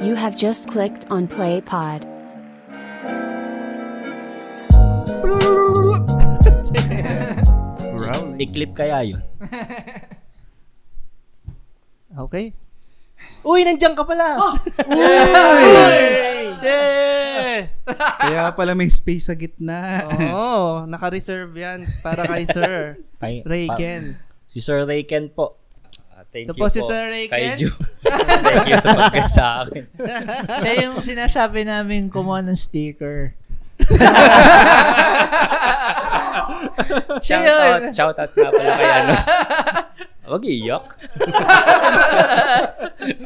You have just clicked on Play Pod. I-clip kaya yun? Okay. Uy, nandiyan ka pala. Yeah! Kaya pala may space sa gitna. Oo, naka-reserve yan para kay Sir Rayken. Si Sir Rayken po. Thank Ito you po si Sir Rayken. Kaiju. Thank you sa pag-guest sa akin. Siya yung sinasabi namin kumuha ng sticker. Siya yun. Shout out nga pala kay ano. Wag iyak.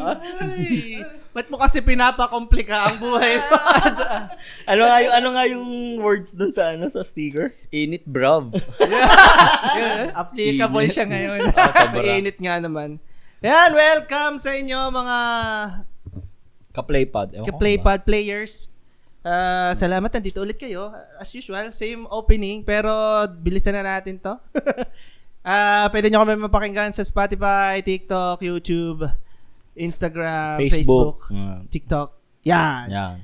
Ay, ba't mo kasi pinapakomplika ang buhay mo? ano nga yung words dun sa sticker? Init bruv. Applicable siya ngayon. Sobra. Init nga naman. Yan, welcome sa inyo mga Ka-playpod. Playpod players. Salamat, nandito ulit kayo. As usual, same opening, pero bilisan na natin to. Pwede nyo kami mapakinggan sa Spotify, TikTok, YouTube, Instagram, Facebook, TikTok. Yan.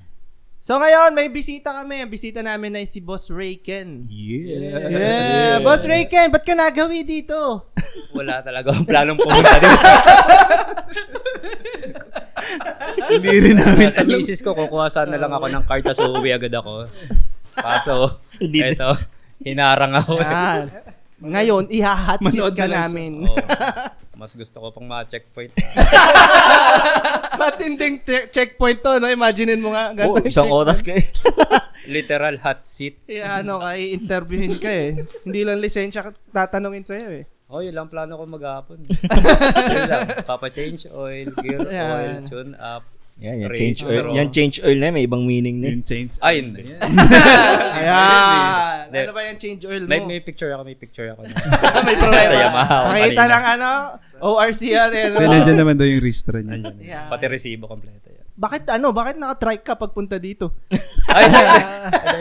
So ngayon, may bisita kami. Ang bisita namin ay si Boss Rayken. Yeah. Boss Rayken, ba't ka nagawi dito? Wala talaga ang planong pumunta dito. Hindi rin namin Sa misis ko, kukuha sana lang ako ng card tas uuwi agad ako. Kaso, eto, hinarang ako. Yan. Ngayon, ihahatsit Manood ka na lang namin. Oo. Mas gusto ko pang ma-checkpoint. Matinding checkpoint to, no? Imaginein mo nga. Isang oras ka eh. Literal hot seat. I-interviewin ka eh. Hindi lang lisensya tatanungin sa'yo eh. Yun lang plano ko maghapon. Yun lang. Papa-change oil, gear oil, tune up. Yan, change change oil. oil. Yan, change oil na may ibang meaning na. Yung change. Ay, hindi. Ayan. Ano ba yung change oil mo? May picture ako. May Sa problema. Yamaha. Pakita lang ORCR eh. No? Nandiyan naman daw yung registro niya. Yeah. Pati resibo kompleto yan. Bakit naka-trike ka pagpunta dito? Ay,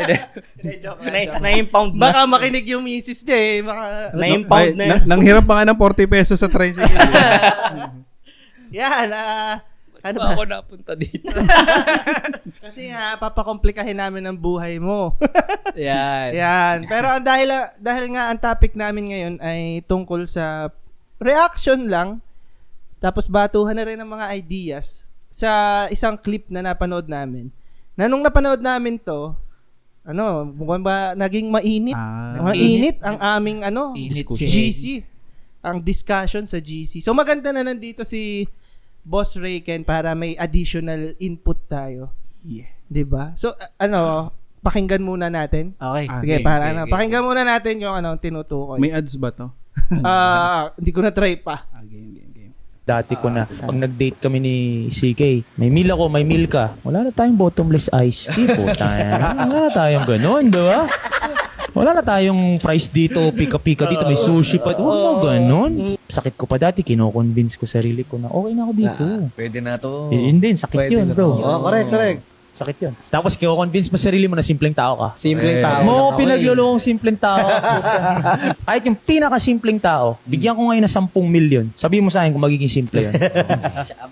hindi. Joke Na-impound na. Baka makinig yung misis niya eh. Baka... Na-impound na yan. Nanghirap pa nga ng 40 pesos sa tricycle. Yan. Ano Ba ba? ako napunta dito? Kasi papakomplikahin namin ang buhay mo. Yan. Yan. Pero dahil nga ang topic namin ngayon ay tungkol sa reaction lang, tapos batuhan na rin ng mga ideas sa isang clip na napanood namin. Na nung napanood namin to, mukhang ba naging mainit? Mainit ang aming Init GC. Ang discussion sa GC. So maganda na nandito si Boss Rayken para may additional input tayo. Yeah. 'Di ba? So pakinggan muna natin. Okay. Sige, okay. pakinggan muna natin yung tinutukoy. May ads ba to? Hindi ko na try pa. Game. Dati ko na. Pag nag-date kami ni CK, may meal ako, may meal ka. Wala na tayong bottomless iced tea po. Wala na tayong ganun, di ba? Wala na tayong fries dito, pika-pika dito, may sushi pa. Wala ganun. Sakit ko pa dati, kino-convince ko sarili ko na okay na ako dito. Pwede na to. Hindi, sakit yun, bro. Correct. Sakit yun. Tapos kino-convince mo sarili mo na simpleng tao ka. Simpleng tao. Mo lang ako pinaglulokong simpleng tao. Kahit yung pinaka-simpleng tao, bigyan ko ngayon na 10 million. Sabihin mo sa akin kung magiging simple yun.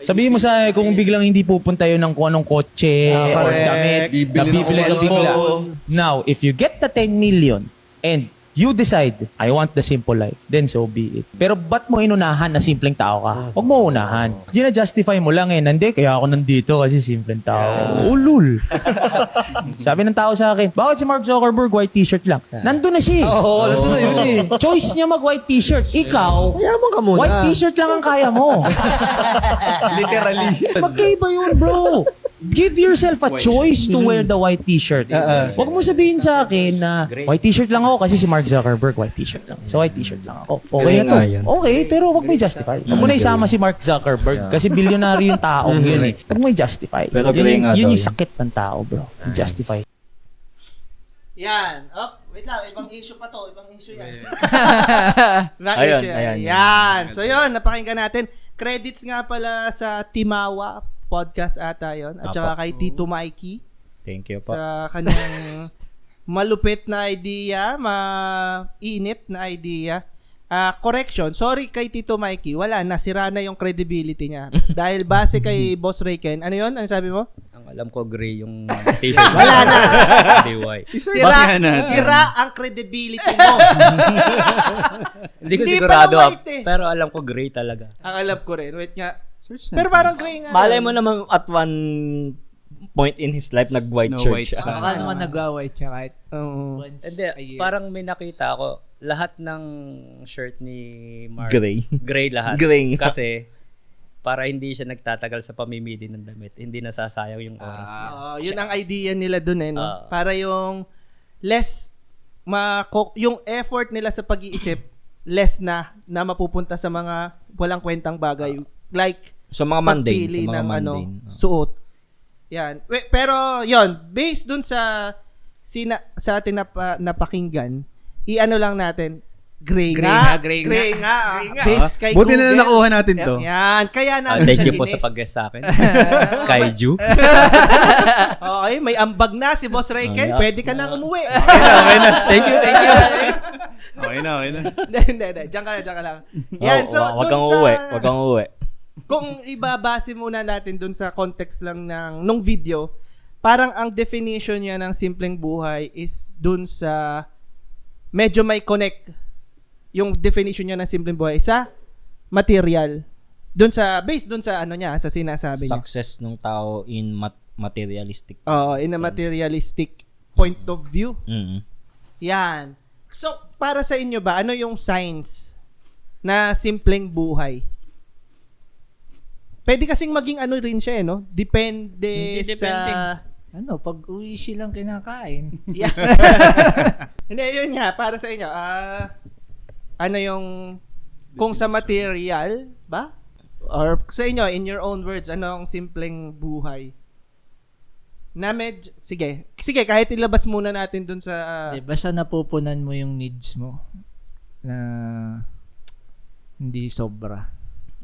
Sabihin mo sa akin kung biglang hindi pupunta yun ng kung anong kotse or damit. Bibili ka ng bigla. cellphone. Now, if you get the 10 million and you decide, I want the simple life, then so be it. Pero ba't mo inunahan na simpleng tao ka? Huwag mo unahan. Gina-justify mo lang eh. Hindi, kaya ako nandito kasi simpleng tao. Ulul. Sabi ng tao sa akin, bakit si Mark Zuckerberg white t-shirt lang? Nandun na siya. Oo, nandun na yun eh. Choice niya mag-white t-shirt. Ikaw, Mayaman ka muna. white t-shirt lang ang kaya mo. Literally. Magkaiba yun, bro. Give yourself a choice to wear the white t-shirt. Huwag mo sabihin sa akin na white t-shirt lang ako kasi si Mark Zuckerberg white t-shirt lang. So white t-shirt lang ako. Okay na to. Okay, pero huwag mo i-justify. Huwag mo na isama si Mark Zuckerberg kasi bilyonary yung tao yun eh. Huwag mo i-justify. Pero gray nga Yun daw yung sakit ng tao, bro. Justify. Yan. Wait lang, ibang issue pa to. Ibang issue yan. Ibang Ayun, issue yan. ayan. Yan. So yun, napakinggan natin. Credits nga pala sa Timawa podcast ata yun. At saka kay Tito Mikey. Thank you po. Sa kanyang malupit na idea, mainit na idea. Correction, sorry kay Tito Mikey, wala na, sira na yung credibility niya. Dahil base kay Boss Rayken, ano yun? Ano sabi mo? Ang alam ko, gray yung t-shirt. Wala na. Hindi white. Sira ang credibility mo. Hindi ko Hindi sigurado. pala white eh. Pero alam ko, gray talaga. Ang alam ko rin. Wait nga. Search na. Pero parang gray nga. Malay mo naman at one point in his life nag-white No, shirt white siya. siya. Baka naman nag-white siya kahit Oo. once Hindi, a year. parang may nakita ako, lahat ng shirt ni Mark. Gray. Gray lahat. Gray nga. Kasi, para hindi siya nagtatagal sa pamimili ng damit, hindi nasasayang yung oras niya. Yun ang idea nila dun no? Para yung less, yung effort nila sa pag-iisip, less na mapupunta sa mga walang kwentang bagay. Like, Sa mga mundane. pagpili Sa mga ng mundane. suot. Yan. Pero, yon based dun sa ating napakinggan, i-ano lang natin, gray nga. Based kay Buti na Google. nakuha natin to. Yan. Kaya namin Thank siya you po gines. sa pag-guest sa akin. Kaiju. Okay, may ambag na si Boss Rayken. Pwede ka nang umuwi. Thank you. Okay na. Hindi. Diyan ka lang. Yan. So, Wag dun kang sa- uuwi. Wag kang uuwi. Kung ibabase muna natin dun sa context lang nung video, parang ang definition niya ng simpleng buhay is dun sa medyo may connect yung definition niya ng simpleng buhay sa material. Based dun sa ano niya, sa sinasabi niya. Success ng tao in materialistic. In a materialistic point of view. Mm. Yan. So, para sa inyo ba, ano yung signs na simpleng buhay? Pwede kasing maging ano rin siya, no? Depende Hindi sa... depending. Pag uwi silang kinakain. Yeah. Hindi, yun nga, para sa inyo. Ano yung... Kung sa material, ba? Or sa inyo, in your own words, ano ang simpleng buhay? Na medyo... Sige, kahit ilabas muna natin dun sa... Basta napupunan mo yung needs mo na hindi sobra.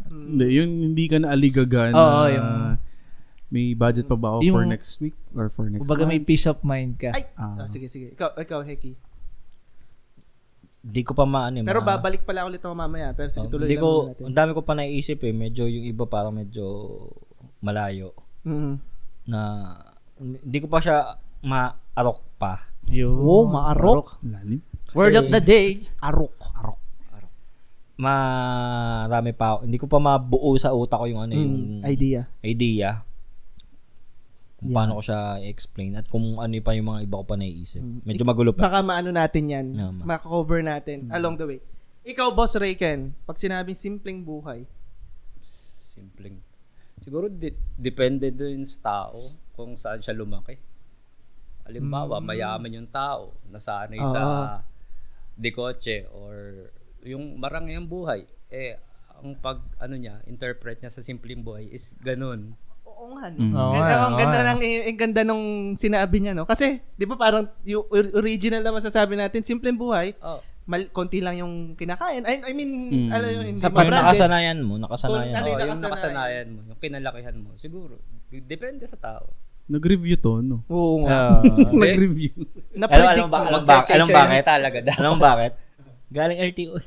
Hindi, yung hindi ka na aligaga na Oo, yung... may budget pa ba ako Yung- for next week or for next Kumbaga may month? peace of mind ka. Ay! Sige. Ikaw, Heki. Di ko pa maano. Pero babalik pala ulit ako mamaya. Pero sige, tuloy Hindi lang ko, muna natin. ang dami ko pa naisip eh. Medyo yung iba parang medyo malayo. Mhm. Na, hindi ko pa siya maarok pa. Oh, maarok. Lalim. Word of the day. Arok. Marami pa. Hindi ko pa mabuo sa utak ko yung ano yung Idea. Kung paano ko siya i-explain at kung ano pa yung mga iba ko pa naiisip. Medyo magulo pa. Baka maano natin yan. Yeah, Maka-cover natin along the way. Ikaw, Boss Rayken, pag sinabing simpleng buhay, Simpleng. Siguro depende din sa tao kung saan siya lumaki. Halimbawa, mayaman yung tao, nasanay sa dekotse or yung marangyang buhay. Ang interpret niya sa simpleng buhay is ganun. oo nga. Oo nga, Ang ganda nung sinabi niya, no? Kasi, di ba parang yung original na masasabi natin, simpleng buhay, Oh, konti lang yung kinakain. I mean, alam mo, hindi Sa mo pag nakasanayan mo, Ano yung yung nakasanayan mo, yung kinalakihan mo, siguro. Depende sa tao. Nag-review to, no? Oo nga. Nag-review. Na-predict mo. Alam bakit? Talaga daw. Alam bakit? Galing LTO.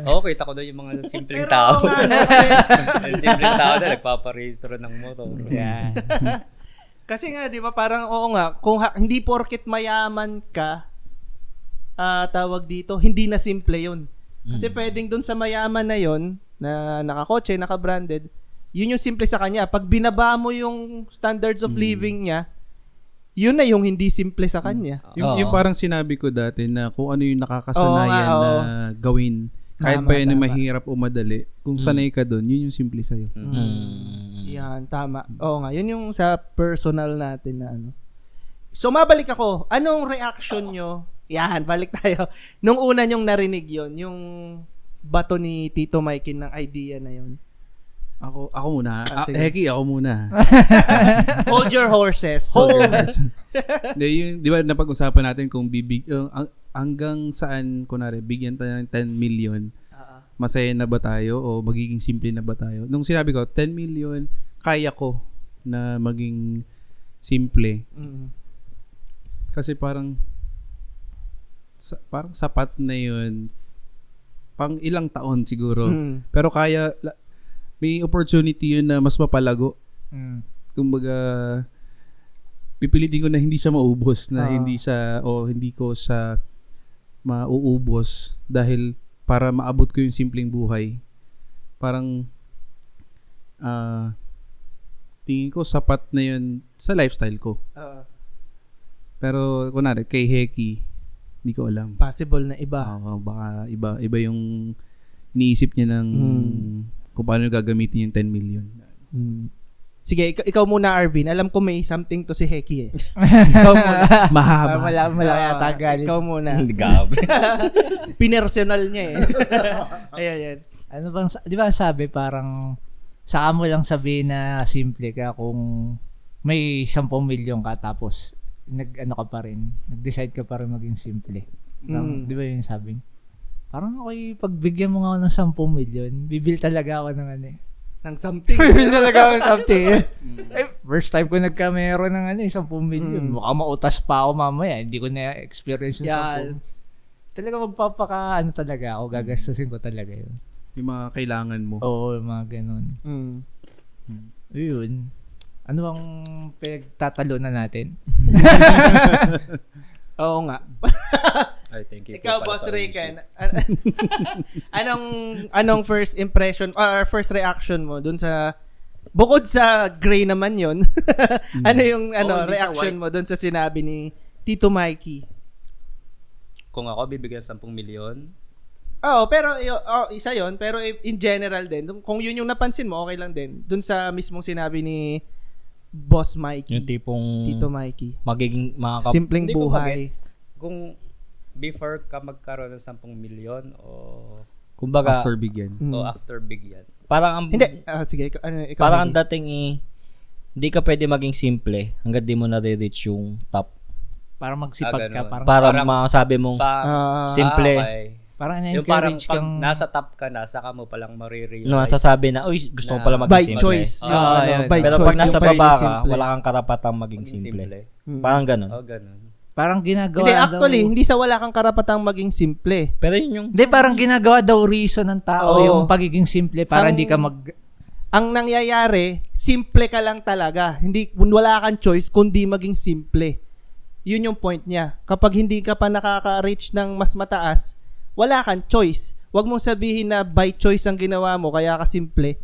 Oo, kita ko doon yung mga simpleng Pero, tao. oo nga, no, kasi, Yung simpleng tao na nagpaparehistro ng motor. Yeah. kasi nga, di ba, parang, oo nga, kung hindi porket mayaman ka, tawag dito, hindi na simple yun. Kasi pwedeng dun sa mayaman na yun, na nakakotse, naka-branded, yun yung simple sa kanya. Pag binaba mo yung standards of living niya, yun na yung hindi simple sa kanya. Yung parang sinabi ko dati na kung ano yung nakakasanayan Oo nga, na gawin, kahit Tama, pa yun tama. mahirap o madali, kung sanay ka doon, yun yung simple sa'yo. Yan, tama. Oo nga, yun yung sa personal natin na ano. So, mabalik ako. Anong reaction nyo? Yan, balik tayo. Nung una nyong narinig yon, yung bato ni Tito Mikey ng idea na yon. Ako muna. sige. Heki, ako muna. Hold your horses. Hindi, yung, di ba napag-usapan natin kung hanggang saan, kunwari, bigyan tayo ng 10 million, masaya na ba tayo o magiging simple na ba tayo? Nung sinabi ko, 10 million, kaya ko na maging simple. Kasi parang sapat na yun pang ilang taon siguro. Mm. Pero may opportunity yun na mas mapalago. Mm. Kumbaga, pipilitin ko na hindi siya maubos, na Ah. hindi ko siya mauubos dahil para maabot ko yung simpleng buhay. Parang tingin ko sapat na yun sa lifestyle ko. Oo. Pero kunwari kay Heki, hindi ko alam. Possible na iba. Baka iba yung iniisip niya ng kung paano gagamitin yung 10 million. Sige, ikaw muna, Arvin. Alam ko may something to si Heki eh. Ikaw muna. Mahaba. Wala yata galit. Ikaw muna. Gabi. Pinersonal niya eh. Ayan. Ano bang, di ba sabi parang, saka mo lang sabihin na simple ka kung may 10 milyon ka tapos nag-ano ka pa rin, nag-decide ka pa rin maging simple. Parang, di ba yun yung sabi? Parang okay, pagbigyan mo nga ako ng 10 milyon, bibil talaga ako ng ano eh. Ng something. Bibil talaga ako ng something eh. First time ko nagkamero ng 10 milyon. Baka mautas pa ako mamaya, hindi ko na-experience yung 10. Talaga magpapaka, talaga ako, gagastusin ko talaga yun. Yung mga kailangan mo. Oo, mga ganun. Yun. Ano bang pinagtatalunan natin? Oo nga. Ay, thank you. Ikaw, po para Boss sa Rayken. Anong first impression or first reaction mo dun sa bukod sa gray naman yon? Ano yung hindi sa reaction white. mo dun sa sinabi ni Tito Mikey? Kung ako bibigyan 10 milyon, Oo, pero isa yon, pero in general din. Kung yun yung napansin mo, okay lang din. Dun sa mismong sinabi ni Boss Mikey. Yung tipong Tito Mikey. magiging Simpleng hindi ko buhay. magets kung before ka magkaroon ng 10 milyon o kumbaga After bigyan. o after bigyan. parang ang Hindi. Sige, ikaw. parang ang Mikey. dating hindi ka pwede maging simple hangga't di mo na-reach yung top. Para magsipag ka. ganun. Para Parang- masabi mong Ah, simple. okay. parang Yung parang na-encourage pag kang nasa top ka na, saka mo palang marirealize. masasabi na, uy, gusto ko pala Na- maging by simple. choice. Ah, Yung, yan. by Pero choice. pag nasa yung baba pagiging ka, simple. wala kang karapatang maging Maging simple. simple. Parang ganun. Oh, ganun. parang ginagawa Hindi, daw. actually, hindi sa wala kang karapatang maging simple. Pero yun yung Hindi, parang ginagawa daw reason ng tao Oo. yung pagiging simple para Ang- hindi ka Ang nangyayari, simple ka lang talaga. Hindi, wala kang choice kundi maging simple. Yun yung point niya. Kapag hindi ka pa nakaka-reach ng mas mataas, wala kang choice. Huwag mong sabihin na by choice ang ginawa mo, kaya ka simple.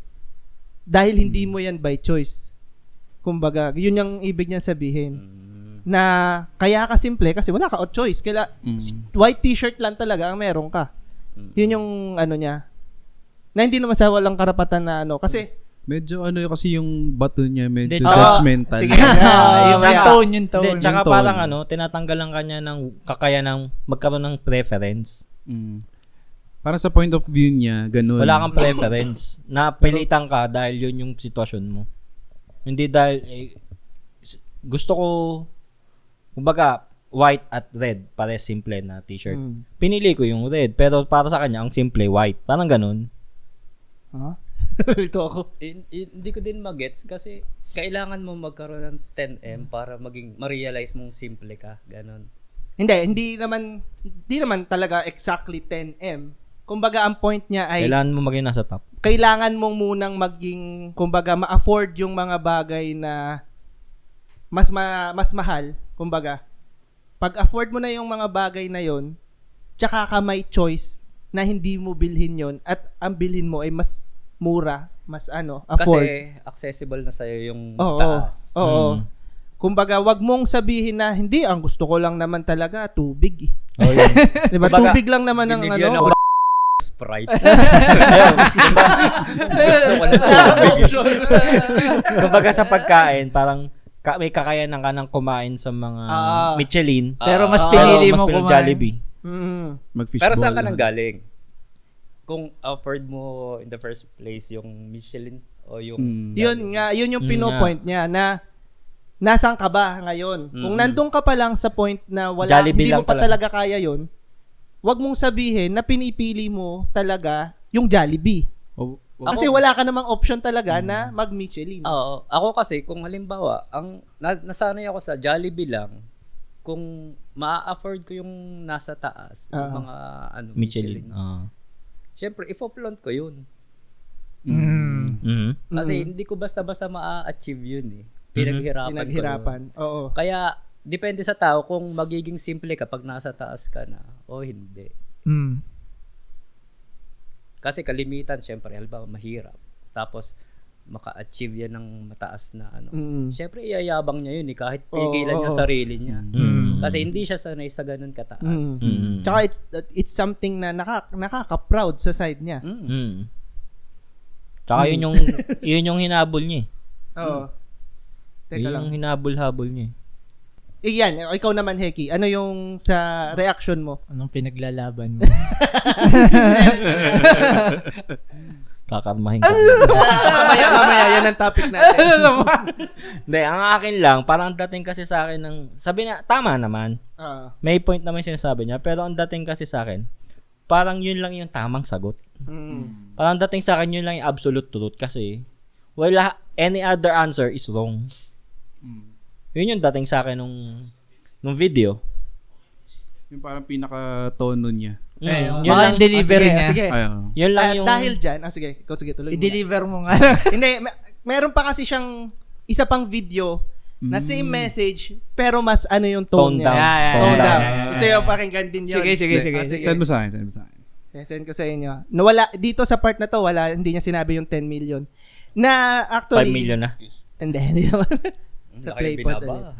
Dahil hindi mo yan by choice. Kumbaga, yun yung ibig niya sabihin. Na kaya ka simple kasi wala ka choice. White t-shirt lang talaga ang meron ka. Yun yung ano niya. Na hindi naman sa walang karapatan na ano. Kasi, Medyo kasi yung bato niya, medyo Hindi, judgmental. sige. yung tone, yung tone. Hindi, tsaka Yung tone. parang tinatanggalan kanya ng kakayanang magkaroon ng preference. Parang sa point of view niya, ganun. Wala kang preference. Napilitan ka dahil yun yung sitwasyon mo. Hindi dahil, gusto ko, kumbaga, white at red, pare simple na t-shirt. Pinili ko yung red, pero para sa kanya, ang simple, white. Parang ganun. ha? Ito ako. Hindi ko din magets kasi kailangan mo magkaroon ng 10M para ma-realize mong simple ka. Ganon. Hindi naman talaga exactly 10M. Kumbaga ang point niya ay Kailangan mo maging nasa top. kailangan mong munang maging kumbaga ma-afford yung mga bagay na mas mahal, kumbaga. Pag afford mo na yung mga bagay na yon, tsaka ka may choice na hindi mo bilhin yon at ang bilhin mo ay mas mura, mas afford. Kasi accessible na sa'yo yung Oo. taas. Oo. Kumbaga, wag mong sabihin na hindi, ang gusto ko lang naman talaga tubig. Oh, yun. Diba? Kumbaga, Tubig lang naman ang Bibigyan ano. ako Sprite. Ayun, diba? Gusto ko lang tubig. Kumbaga sa pagkain, parang may kakayanan ka ng kumain sa mga Michelin. Pero mas Pero pinili mas mo pinili kumain. Jollibee. Mag-fishball. Pero saan ka nang galing? Kung offered mo in the first place yung Michelin o yung Yun yung pinopoint niya na nasaan ka ba ngayon? Kung nandun ka pa lang sa point na Jollibee hindi mo lang pa talaga. talaga kaya yun, wag mong sabihin na pinipili mo talaga yung Jollibee. Kasi wala ka namang option talaga na mag-Michelin. Oo. Ako kasi, kung halimbawa, nasanay ako sa Jollibee lang, kung ma-afford ko yung nasa taas, yung mga Michelin. syempre, ifo-flaunt ko yun. Mhm. Kasi hindi ko basta-basta ma-achieve yun eh. Pinaghirapan ko yun. Oo. Kaya, depende sa tao kung magiging simple kapag nasa taas ka na o hindi. Mm. Kasi kalimitan, syempre, halimbawa, mahirap. Tapos, maka-achieve yan ng mataas na ano. Syempre, iyayabang niya yun eh, kahit pigilan niya sarili niya. Kasi hindi siya sanay sa ganun kataas. Tsaka it's something na nakaka-proud sa side niya. Tsaka yun yung hinabol niya eh. Oo. Teka Yun lang. yung hinabol-habol niya eh. Yan, ikaw naman, Heki. Ano yung sa reaction mo? Anong pinaglalaban mo? Kakarmahin ka. Mamaya, yan ang topic natin. Hindi, ang akin lang, parang dating kasi sa akin ng, sabi na, tama naman. May point naman yung sinasabi niya, pero ang dating kasi sa akin, parang yun lang yung tamang sagot. Parang dating sa akin, yun lang yung absolute truth kasi wala, any other answer is wrong. Yun yung dating sa akin nung video. Yung parang pinaka-tono niya. Yun Baka yung delivery niya. Sige. Ayun. Yun lang yung... Dahil dyan, sige, ikaw sige, tuloy mo. I-deliver mo nga. Hindi, meron pa kasi siyang isa pang video na same message pero mas ano yung tone niya. Tone down. Gusto yung pakinggan din yun. Sige. Send mo sa akin. Send ko sa inyo. Nawala, dito sa part na to, hindi niya sinabi yung 10 million. Na 5 actually... million na. Hindi naman. Sa Laki Playpod. binaba.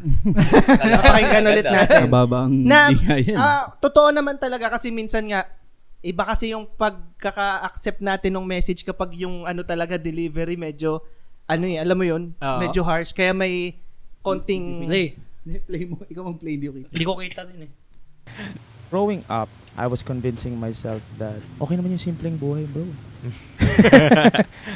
Pakinggan ulit natin. Mababa ang Na, bigayan. totoo naman talaga kasi minsan nga, iba kasi yung pagkaka-accept natin ng message kapag yung ano talaga delivery medyo, alam mo yun, Oo. medyo harsh. Kaya may konting... Play mo. Ikaw mag-play, hindi ko kita. Hindi ko kita din eh. Growing up, I was convincing myself that okay naman yung simpleng buhay, bro.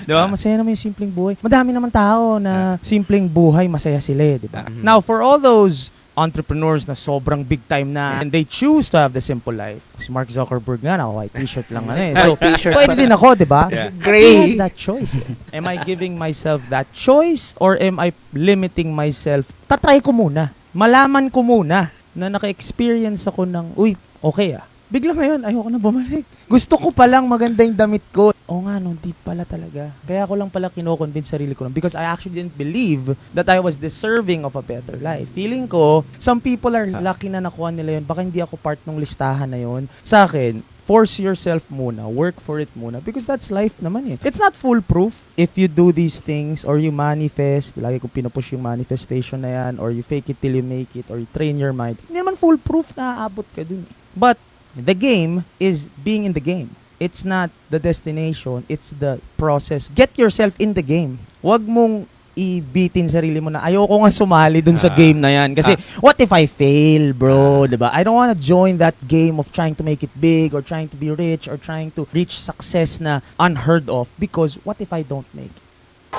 Diba? Masaya naman yung simpleng buhay. Madami naman tao na simpleng buhay, masaya sila, diba? Now, for all those entrepreneurs na sobrang big time na and they choose to have the simple life. Si Mark Zuckerberg nga, white t-shirt lang So, pwede din ako, diba? He has that choice. Am I giving myself that choice or am I limiting myself? Tatry ko muna. Malaman ko muna na naka-experience ako ng, uy, okay Bigla ngayon, ayoko na bumalik. Gusto ko palang maganda yung damit ko. Oo nga, no, di pala talaga. Kaya ako lang pala kino-convince sarili ko lang because I actually didn't believe that I was deserving of a better life. Feeling ko, some people are lucky na nakuha nila yun. Baka hindi ako part ng listahan na yun. Sa akin, force yourself muna. Work for it muna because that's life naman eh. It's not foolproof if you do these things or you manifest. Lagi ko pinupush yung manifestation na yan or you fake it till you make it or you train your mind. Hindi naman foolproof na aabot ka dun eh. But the game is being in the game. It's not the destination, it's the process. Get yourself in the game. Huwag mong ibitin sarili mo na ayoko nga sumali dun sa game na yan. Kasi what if I fail, bro? Diba? I don't wanna join that game of trying to make it big or trying to be rich or trying to reach success na unheard of because what if I don't make it?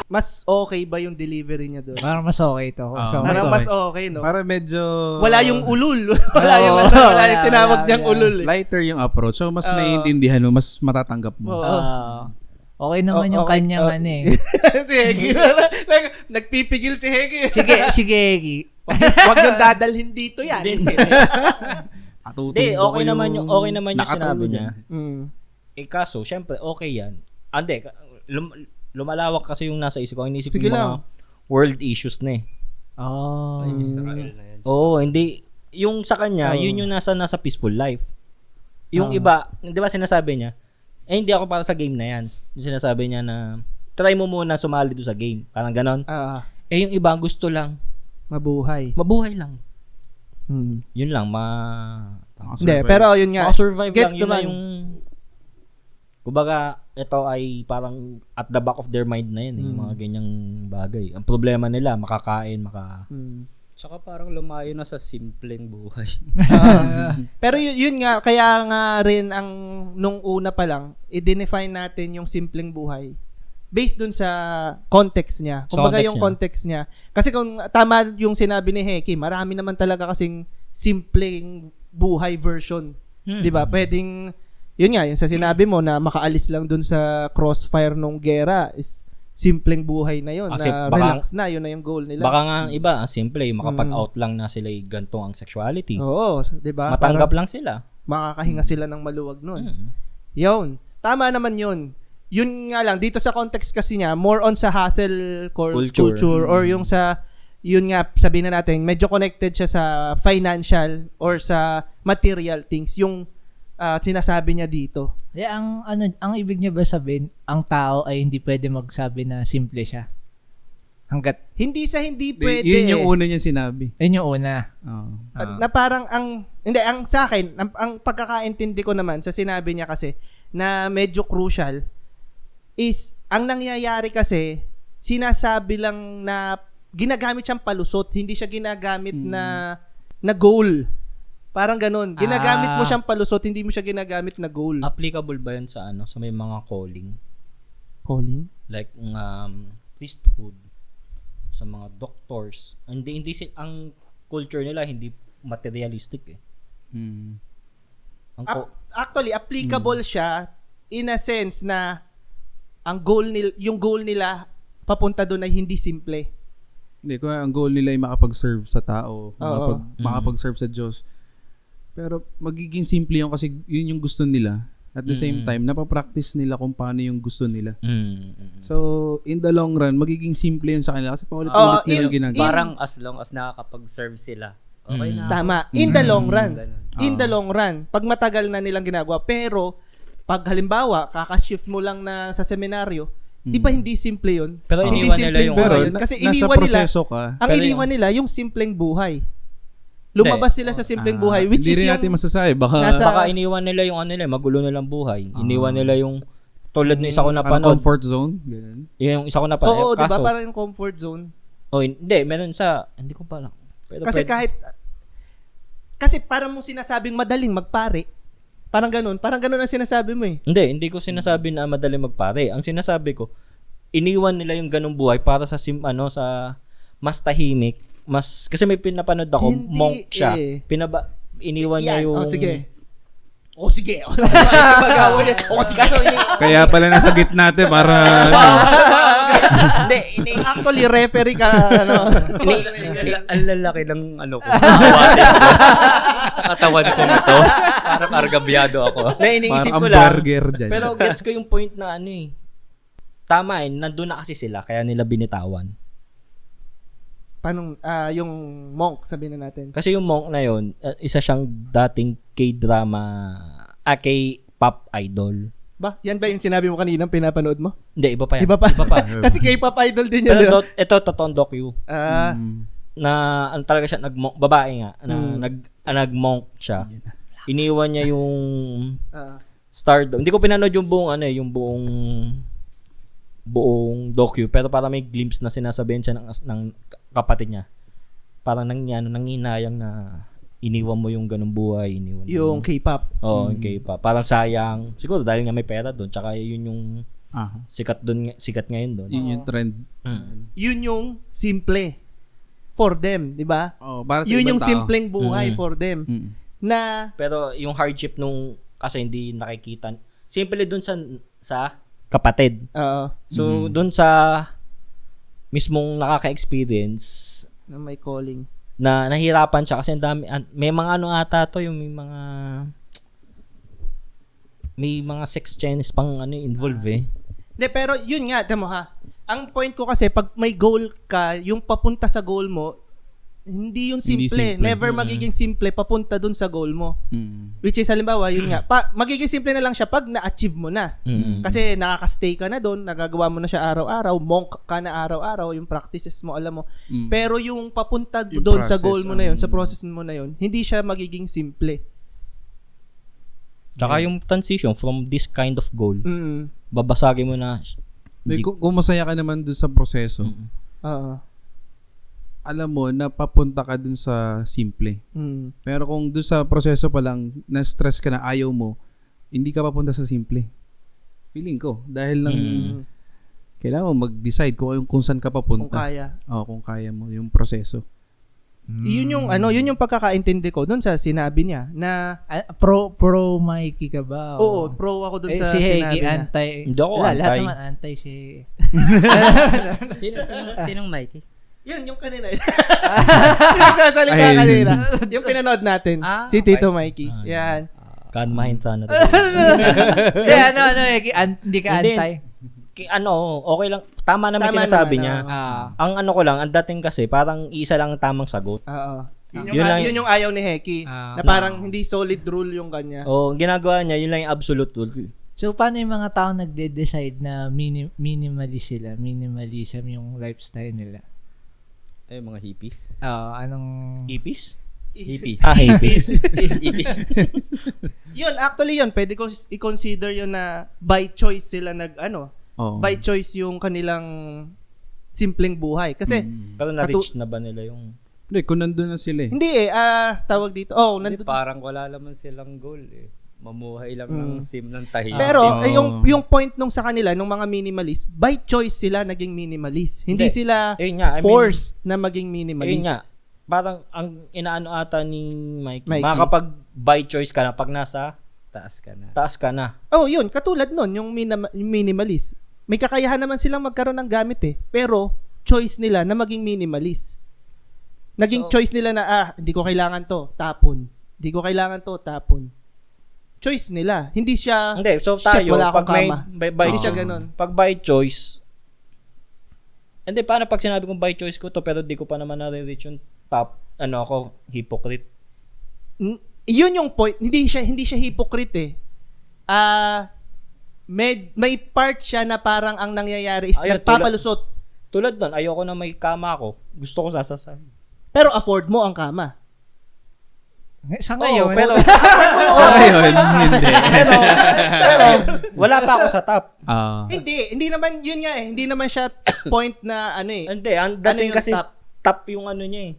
Mas okay ba yung delivery niya doon? Parang mas okay to. Parang mas okay, no? Para medyo... Wala yung ulul. wala yung tinawag niyang ulul. Lighter yung approach. So, mas maiintindihan mo, mas matatanggap mo. Okay naman yung Okay. kanyang ano eh. Si Heki. Nagpipigil si Heki. Sige, Eki. Wag yung dadalhin dito yan. Hindi, okay naman yung sinabi niya. Kaso, syempre, okay yan. Ande, lumalawak kasi yung nasa isip ko. Inisip ko yung mga world issues na eh. Oh. Israel na yan. Oo, hindi. Yung sa kanya, yun yung nasa peaceful life. Yung iba, di ba sinasabi niya, hindi ako para sa game na yan. Yung sinasabi niya na, try mo muna sumali doon sa game. Parang ganon. Yung iba, gusto lang. Mabuhay. Mabuhay lang. Yun lang, Hindi, pero yun nga. survive Gets lang. Yun na naman. yung, kumbaga, ito ay parang at the back of their mind na yan. Yung mga ganyang bagay. Ang problema nila, makakain, Tsaka parang lumayo na sa simpleng buhay. Pero yun nga, kaya nga rin ang nung una pa lang, i-define natin yung simpleng buhay based dun sa context niya. Kumbaga yung context niya. Kasi kung tama yung sinabi ni Heki, marami naman talaga kasing simpleng buhay version. 'Di ba? Pwedeng yun nga, yung sa sinabi mo na makaalis lang dun sa crossfire nung gera is simpleng buhay na yun, na relax na, yun na yung goal nila. Baka nga iba, simple, makapag-out lang na sila gantong ang sexuality. Oo, 'di ba? Matanggap lang sila. Makakahinga sila ng maluwag nun. Yun. tama naman yun. Yun nga lang, dito sa context kasi niya, more on sa hustle culture or yung sa, yun nga, sabihin na natin, medyo connected siya sa financial or sa material things, yung sinasabi niya dito. Ang ibig niya ba sabihin, ang tao ay hindi pwede magsabi na simple siya? Hanggat, Hindi sa hindi pwede. Yun yung una niya sinabi. yun yung una. Oo. Na parang ang sa akin, ang pagkakaintindi ko naman sa sinabi niya kasi na medyo crucial is ang nangyayari kasi sinasabi lang na ginagamit siyang palusot, hindi siya ginagamit na goal. Parang ganun. Ginagamit mo siyang palusot, hindi mo siya ginagamit na goal. Applicable ba yun sa sa may mga calling? Calling? Like priesthood, sa mga doctors. Hindi ang culture nila hindi materialistic eh. Actually, applicable siya in a sense na yung goal nila papunta doon ay hindi simple. Hindi, kung ang goal nila ay makapag-serve sa tao, makapag-serve sa Diyos. Pero magiging simple yun kasi yun yung gusto nila. At the same time, napapractice nila kung paano yung gusto nila. So, in the long run, magiging simple yun sa kanila kasi paulit-ulit nilang ginagawa. Parang as long as nakakapag-serve sila. Okay na. Tama. In the long run. Ganun. In the long run. Pag matagal na nilang ginagawa. Pero, pag halimbawa, kakashift mo lang na sa seminaryo, di ba hindi simple yun? Pero hindi iniwan nila simpleng yung buhay pero yun. Kasi nasa iniwan nila, proseso ka. ang Pero iniwan nila yung simpleng buhay. Lumabas sila sa simpleng buhay, which Hindi is rin yung natin masasabi. Baka Baka iniwan nila yung magulo nilang buhay. Iniwan nila yung tulad ng isa ko parang napanood. comfort zone. Ganun. Yung isa ko napanood. Oo, di ba? Kaso, Parang yung comfort zone. hindi, meron hindi ko pa lang. Pero Kasi kasi parang mo sinasabing madaling magpare. Parang ganun ang sinasabi mo eh. Hindi ko sinasabi na madali magpare. Ang sinasabi ko, iniwan nila yung ganung buhay para sa sa mas tahimik, kasi may pinapanood ako, Hindi monk siya. eh. Iniwan niya yung sige. Kaya pala nasa gitna natin para Actually, referee ka, Ang lalaki ng ko. Katawan ko nito. Parang argabyado ako. iniisip parang ko lang. burger dyan. Pero gets ko yung point na tama nandun na kasi sila, kaya nila binitawan. Paano, yung monk, sabihin na natin. Kasi yung monk na yun, isa siyang dating K-drama, K-pop idol. Ba, yan ba yung sinabi mo kanina pinapanood mo? Hindi, iba pa yan. Iba pa. Kasi K-pop idol din yan. Pero ito, totoong docu. Mm. Na, talaga siya, nag-monk, babae nga, na nag-monk siya. Iniwan niya yung stardom. Hindi ko pinanood yung buong, buong docu, pero para may glimpse na sinasabihan siya ng kapatid niya. Parang nanginayang na iniwan mo yung ganung buhay, iniwan Yung K-pop. yung K-pop. Parang sayang. Siguro dahil nga may pera doon, tsaka yun yung sikat ngayon doon. Yun yung trend. Yun yung simple for them, di ba? Para sa Yun ibang yung tao. simpleng buhay for them. Na, Pero yung hardship kasi hindi nakikita. Simple doon sa kapatid. So, doon sa mismong nakaka-experience na may calling. na nahirapan siya kasi ang dami, may mga ata to, yung may mga sex Chinese pang involve eh. Hindi, pero yun nga, tamo ha. Ang point ko kasi, pag may goal ka, yung papunta sa goal mo, hindi yun Hindi simple. simple. Never magiging simple papunta dun sa goal mo. Which is, halimbawa, yun nga, magiging simple na lang siya pag na-achieve mo na. Kasi nakaka-stay ka na dun, nagagawa mo na siya araw-araw, monk ka na araw-araw, yung practices mo, alam mo. Pero yung papunta Yung doon sa process, goal mo na yun, sa process mo na yun, hindi siya magiging simple. Tsaka yung transition from this kind of goal, Mm. babasagin mo na. Kung masaya ka naman dun sa proseso, Oo. alam mo na papunta ka dun sa simple. Pero kung dun sa proseso pa lang, na-stress ka na ayaw mo, hindi ka papunta sa simple. Feeling ko. Dahil lang, kailangan mo mag-decide kung saan ka papunta. Kung kaya. Kung kaya mo yung proseso. Yun yung pagkakaintindi ko doon sa sinabi niya na Pro Mikey ka ba? oo, pro ako doon sa si sinabi Hegi niya. anti. Hindi ako Lahat anti. naman anti si Sinong Mikey? Yun, yung kanina. Nagsasalita Ay, kanina. Yung pinanood natin. Si Tito Mikey. Yan. Kanmahin sana. Hindi, hindi ka Hindi. antay. Okay lang. Tama naman Tama sinasabi naman, niya. Ah. Ang ano ko lang, ang dating kasi, parang isa lang ang tamang sagot. Oo. Yun Yun yung ayaw ni Heki. Ah. Na parang hindi solid rule yung kanya. O, ginagawa niya, yun lang yung absolute rule. So, paano yung mga tao nagde-decide na minimalist sila? Minimalism yung lifestyle nila? Ay, mga hippies. Anong... Hippies? Hippies. Hippies. Yun, actually yun. Pwede ko i-consider yun na by choice sila Oo. by choice yung kanilang simpleng buhay. Kasi, Pero na-reach na ba nila yung... Hindi, kung nandun na sila eh. hindi tawag dito. Hindi, parang wala naman silang goal eh. Mamuhay lang ng tahimik. Pero, Oo. yung point nung sa kanila, nung mga minimalist, by choice sila naging minimalist. Hindi Hindi. sila Yun nga, I mean, forced na maging minimalist. Ayun nga. Parang ang inaano ata ni Mikey. Mikey. Makakapag by choice ka na pag nasa Taas ka na. taas ka na. Oh, yun. Katulad nun, yung minimalist. May kakayahan naman silang magkaroon ng gamit eh. Pero, choice nila na maging minimalist. Naging choice nila na, hindi ko kailangan to, tapon. Hindi ko kailangan to, tapon. Choice nila. Hindi siya, Hindi, so shit, tayo, wala akong pag may kama. by Hindi siya choice, ganun. pag by choice, hindi, paano pag sinabi kong by choice ko to, pero di ko pa naman na-reach yung top, ako, hypocrite. Yun yung point. Hindi siya hypocrite eh. May part siya na parang ang nangyayari is Ayun, nagpapalusot. Tulad nun, ayoko na may kama ako. Gusto ko sasasay. Pero afford mo ang kama. Sa ngayon, pero, Sa ngayon, hindi. pero, wala pa ako sa top. Hindi naman yun nga eh. Hindi naman siya point na Hindi, ang dating yung kasi top? top yung ano niya eh.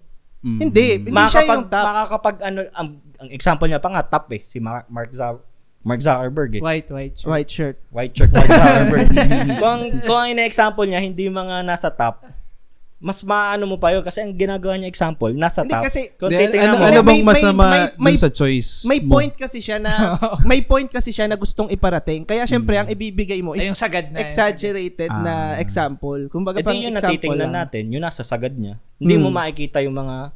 Hindi siya yung top. Makakapag ang example niya pa nga top eh, si Mark Zuckerberg eh. white shirt. White shirt. White shirt Mark Zuckerberg. kung ang ina-example niya, hindi mga nasa top, mas maano mo pa yun kasi ang ginagawa niya example, nasa Hindi top. kasi, Kung Then, titingnan mo, ano bang may- masama may- dun sa choice may mo? point kasi siya na gustong iparating. Kaya syempre ang ibibigay mo Ay, is yung sagad na. exaggerated na example. Kumbaga pang edi yun example natitingnan lang. natin, yun nasa sagad niya. Hindi mo makikita yung mga,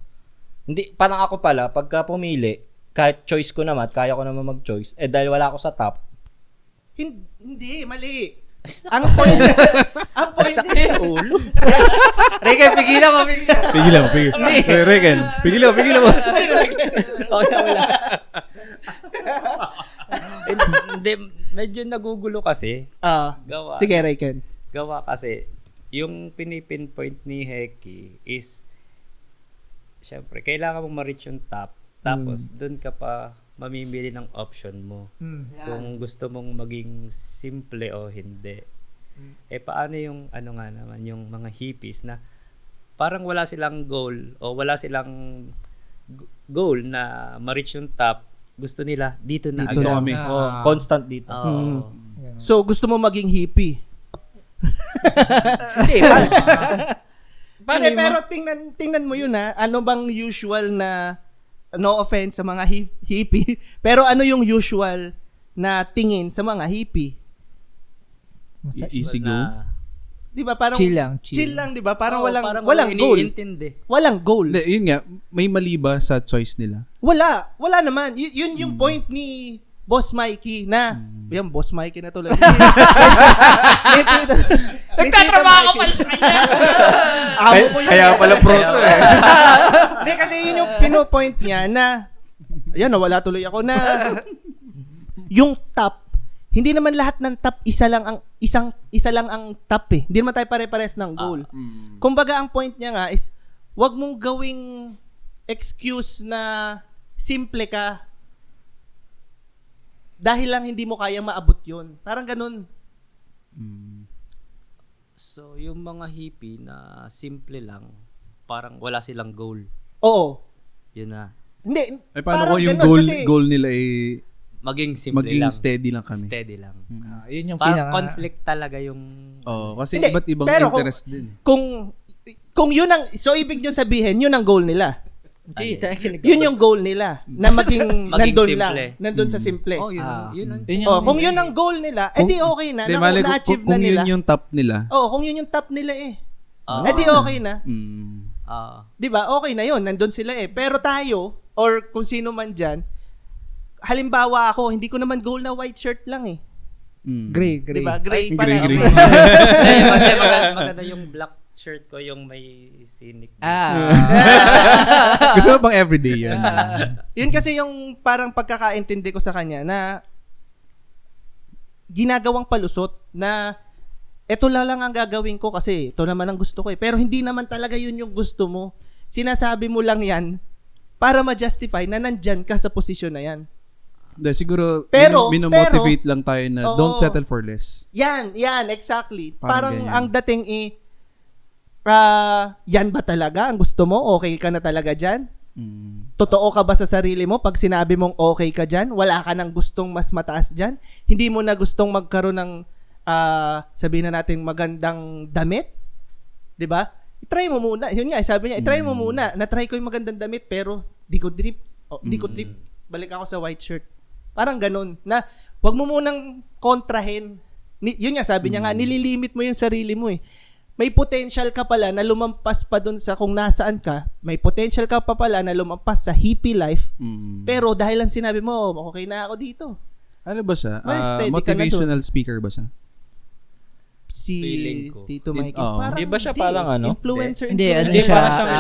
hindi, parang ako pala, pagka pumili, kahit choice ko naman, kaya ko naman mag-choice, dahil wala ako sa top, Hindi, mali. Ang point, ang point Sakit sa ulo. Regan, pigilan mo. Pigilan mo. Regan, pigilan mo. Okay na wala. Hindi, medyo nagugulo kasi. Gawa. Sige, Rayken. Gawa kasi, yung pinipinpoint ni Heki is, syempre, kailangan mong ma-reach yung top. Tapos, dun ka pa mamimili ng option mo. Kung gusto mong maging simple o hindi. Paano yung, nga naman, yung mga hippies na parang wala silang goal o wala silang goal na ma-reach yung top. Gusto nila, dito na Dito agad. kami. constant dito. Oo. So, gusto mo maging hippie? Hindi, Hindi, pero tingnan mo yun ha. Ano bang usual na, no offense sa mga hippie, pero ano yung usual na tingin sa mga hippie? Easy go. Na, Di ba? Parang Chill lang. Chill lang, di ba? Parang parang walang goal. iniintindi. Walang goal. Hindi, yun nga, may mali ba sa choice nila? Wala naman. Yun yung point ni Boss Mikey na, yan, Boss Mikey na tuloy. Nagtatrabaho ka pala sa kanya. Kaya pala proto eh. Hindi, kasi yun yung pinopoint niya na, yan, nawala tuloy ako na, yung top, hindi naman lahat ng top isa lang ang top eh. Hindi naman tayo pare-pares ng goal. Kumbaga ang point niya nga is wag mong gawing excuse na simple ka dahil lang hindi mo kaya maabot 'yon. Parang ganun. So, yung mga hippie na simple lang, parang wala silang goal. Oo. Yun na. Hindi. Paano parang ko yung ganun kasi- goal nila eh Maging simple maging lang. steady lang kami? Steady lang. Yun yung Parang conflict talaga yung... Oo, kasi Hindi, iba't ibang pero interest din. Kung yun ang, so ibig nyo sabihin, yun ang goal nila. Hindi, Yun yung goal nila. Na maging nandun simple. lang. Nandun sa simple. Oh, yun ang... Kung yun ang goal nila, edi okay na. Di, Na, malay ko, na-achieve na kung nila. yun yung top nila. Kung yun yung top nila eh. Edi okay na. Di ba? Okay na yun. Nandun sila eh. Pero tayo, or kung sino man dyan, halimbawa ako, hindi ko naman goal na white shirt lang eh. Gray. Diba? Gray pala. Gray. Maganda yung black shirt ko, yung may scenic. Gusto mo bang everyday yan? Yun kasi yung parang pagkakaintindi ko sa kanya na ginagawang palusot na eto lang ang gagawin ko kasi ito naman ang gusto ko eh. Pero hindi naman talaga yun yung gusto mo. Sinasabi mo lang yan para ma-justify na nandyan ka sa posisyon na yan. Siguro, Pero- minomotivate lang tayo na Oo. don't settle for less. Yan, exactly. Parang Parang ganyan. ang dating yan ba talaga ang gusto mo? Okay ka na talaga dyan? Totoo ka ba sa sarili mo pag sinabi mong okay ka dyan? Wala ka nang gustong mas mataas dyan? Hindi mo na gustong magkaroon ng sabihin na natin magandang damit? 'Di ba? I-try mo muna. Yun nga, sabi niya, i-try mo muna. Na-try ko yung magandang damit pero di ko drip. Di ko trip. Balik ako sa white shirt. Parang ganun. Na wag mo munang kontrahin. Yun nga, sabi niya nga, nililimit mo yung sarili mo eh. May potential ka pala na lumampas pa dun sa kung nasaan ka. May potential ka pa pala na lumampas sa hippie life. Pero dahil lang sinabi mo, okay na ako dito. Ano ba siya? Mas steady ka na Motivational speaker ba siya? Si Feeling ko. Tito Mikey. Oo. Parang Di ba siya parang ano? Influencer. Hindi, ano Hindi, siya. parang siyang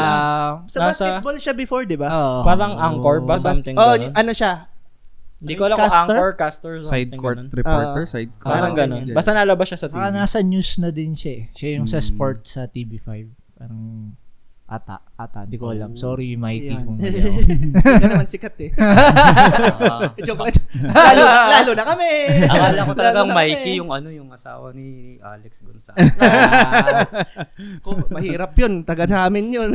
Sa basketball siya before, di ba? Oo. Parang anchor ba? Something Oh, ganun. ano siya? Hindi ko alam kung Caster? anchor, caster, Side something court ganun. reporter? Side court? Parang ganun. Basta nalabas siya sa Saka TV. nasa news na din siya eh. Siya yung sa sports sa TV5. Parang ata. Di ko alam. Sorry, Mikey, Yan. kung mali ako. Hindi ka naman sikat eh. Joke lang. Lalo na kami. Akala ko talagang Lalo na Mikey kami. yung yung asawa ni Alex Gonzalez. Mahirap yun. Taga sa amin yun.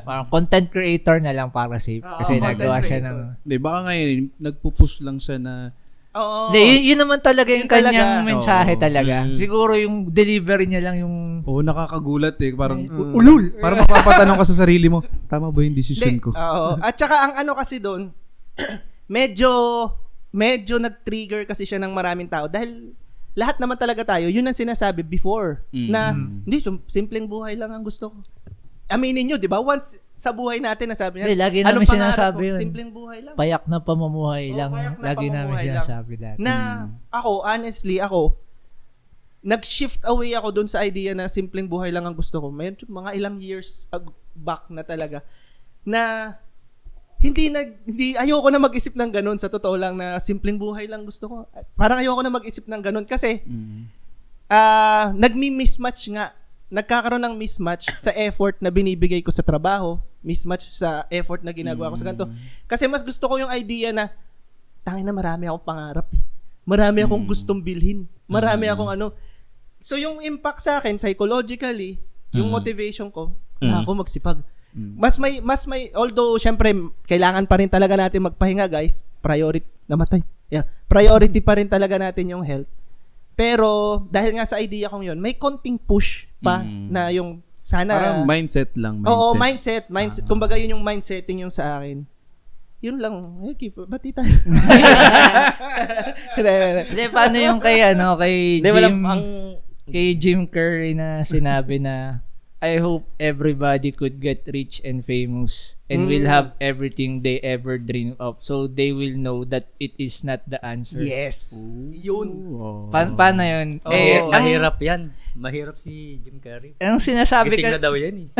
Parang content creator na lang para safe. Kasi content nagawa siya creator. ng... Hindi, baka ngayon, nagpupush lang siya na Oo. Hindi, yun naman talaga yung Yun talaga. kanyang mensahe Oo. talaga. Siguro yung delivery niya lang yung... nakakagulat eh. Parang, ulul! Parang mapapatanong ka sa sarili mo, tama ba yung decision ko? Oo. At saka ang ano kasi doon, medyo nag-trigger kasi siya ng maraming tao dahil lahat naman talaga tayo, yun ang sinasabi before na hindi, simpleng buhay lang ang gusto ko. Aminin nyo, di ba? Once sa buhay natin nasabi niya, Hindi, lagi anong namin pangarap sinasabi mo? yun. Simpleng buhay lang. Payak na pamumuhay lang. payak na Lagi namin pamumuhay sinasabi dati. Na ako, honestly, nag-shift away ako doon sa idea na simpleng buhay lang ang gusto ko. May mga ilang years back na talaga na hindi ayoko na mag-isip ng ganun, sa totoo lang, na simpleng buhay lang gusto ko. Parang ayoko na mag-isip ng ganun kasi nagmi-mismatch nga. Nagkakaroon ng mismatch sa effort na binibigay ko sa trabaho, mismatch sa effort na ginagawa ko sa ganito. Kasi mas gusto ko yung idea na tangin na marami akong pangarap eh. Marami akong gustong bilhin. Marami akong ano. So yung impact sa akin psychologically, yung motivation ko, na ako magsipag. Mas may although syempre kailangan pa rin talaga natin magpahinga, guys. Priority namatay. Yeah. Priority pa rin talaga natin yung health. Pero dahil nga sa idea kong 'yon, may konting push pa na yung sana Parang mindset lang. Oo, mindset. Kumbaga yun yung mindsetting yung sa akin. Yun lang. Bati tayo. Hindi, paano yung kay Hindi, walang kay Jim Carrey na sinabi na I hope everybody could get rich and famous and will have everything they ever dream of, so they will know that it is not the answer. Yes. Yun. Paano yun? Mahirap yan. Mahirap si Jim Carrey. Ang sinasabi Gising na daw yan eh.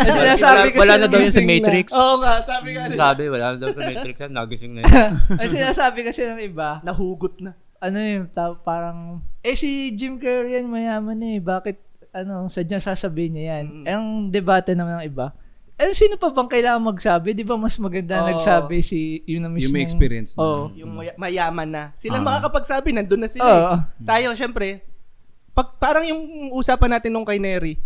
ang sinasabi kasi Wala na daw yan sa Matrix. Oo nga, sabi nga. Sabi, wala na daw sa Matrix yan. Nagising na yan. ang sinasabi kasi ng iba, Nahugot na. ano yung parang si Jim Carrey yan mayaman eh, bakit sadyang sasabihin niya yan. Ang debate naman ng iba, sino pa bang kailangan magsabi? Di ba mas maganda nagsabi si yun na mismo. Yung may experience na. Oo. Yung mayaman na. Sila makakapagsabi, nandun na sila eh. Tayo, syempre, parang yung usapan natin nung kay Neri,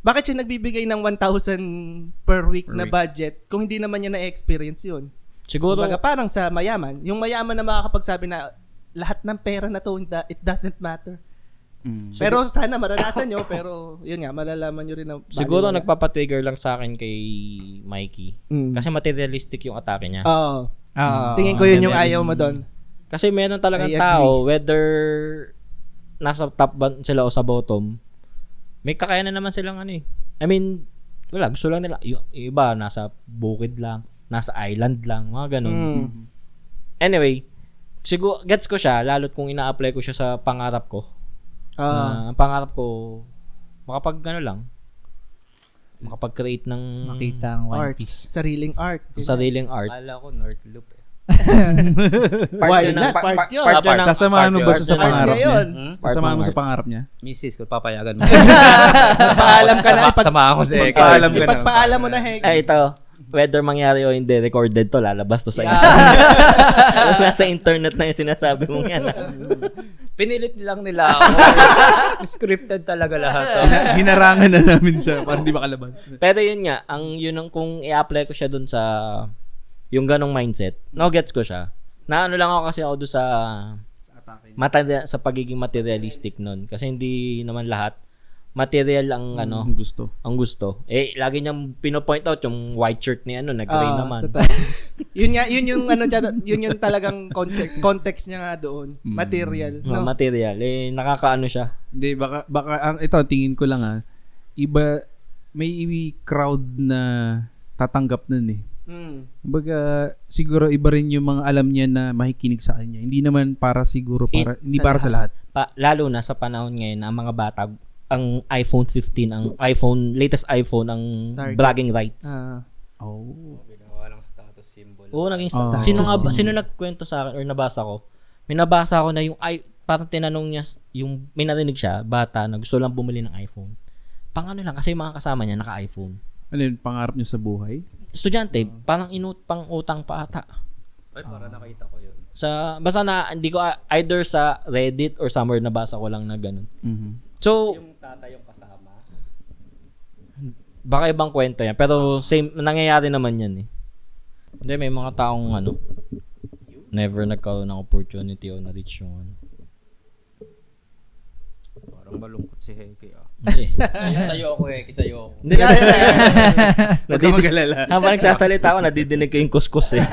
bakit siya nagbibigay ng 1,000 per week na budget kung hindi naman niya na-experience yun? Siguro, Kumbaga, parang sa mayaman, yung mayaman na makakapagsabi na lahat ng pera na to, it doesn't matter. Pero sana maranasan nyo, pero yun nga, malalaman nyo rin na siguro nagpapatrigger lang sa akin kay Mikey. Kasi materialistic yung atake niya. Oo. Tingin ko yun yung ayaw mo doon. Kasi meron talagang I agree. tao, whether nasa top sila o sa bottom, may kakayanan naman silang I mean, wala, gusto lang nila. Yung iba, nasa bukid lang, nasa island lang, mga ganun. Anyway, siguro, gets ko siya, lalo't kung ina-apply ko siya sa pangarap ko. Ang pangarap ko, makapag-create ng Makita ang One art. Piece. Sariling art. sariling art. Kala ko North Loop eh. Why yun ng- not? Part yun. part yun ng- Sasamahan mo ba siya sa part yun ng- pangarap niya? Ngayon. Part Sasamahan ng mo sa art. pangarap niya? Misis ko, papayagan mo. Paalam ka na. Samahan ko si Eke. Paalam ka na. Ipagpaalam mo na, Heg. Ito, whether mangyari o hindi, recorded to, lalabas to sa nasa internet na yung sinasabi mong yan. Pinilit lang nila ako. Scripted talaga lahat. Hinarangan na namin siya para hindi makalabas. Pero yun nga, kung i-apply ko siya dun sa yung ganong mindset, gets ko siya. Naano lang ako kasi ako doon sa pagiging materialistic nun. Kasi hindi naman lahat material ang Gusto. ang gusto. Lagi niyang pinopoint out yung white shirt ni nag-gray naman. Totoo. Yun yung yun yung talagang context niya nga doon. Material, no? Material. Nakakaano siya. Hindi, baka ito, tingin ko lang iba, may crowd na tatanggap nun eh. Kumbaga, siguro iba rin yung mga alam niya na makikinig sa kanya. Hindi naman para siguro, hindi para sa lahat. Lalo na sa panahon ngayon, ang mga bata, ang iPhone 15, latest iPhone, ang Target. bragging rights. Ginawa lang status symbol. Oo, naging status sino nagkwento sa akin or nabasa ko? May nabasa ko na parang tinanong niya, may narinig siya, bata, na gusto lang bumili ng iPhone. Pang lang, kasi yung mga kasama niya naka-iPhone. Ano yun, pangarap niya sa buhay? Estudyante, parang pang utang pa ata. Ay, para nakita ko yun. Basta na, hindi ko, either sa Reddit or somewhere nabasa ko lang na ganun. So, Yung tatay yung kasama. baka ibang kwento yan. Pero same, nangyayari naman yan eh. Hindi, may mga taong never nagkaroon ng opportunity o na-reach yung Parang malungkot si Heke Hindi. Sa'yo ako Heke, sa'yo ako. Hindi. Huwag ka mag-alala. Habang nagsasalita ako, nadidinig ko yung kuskus eh.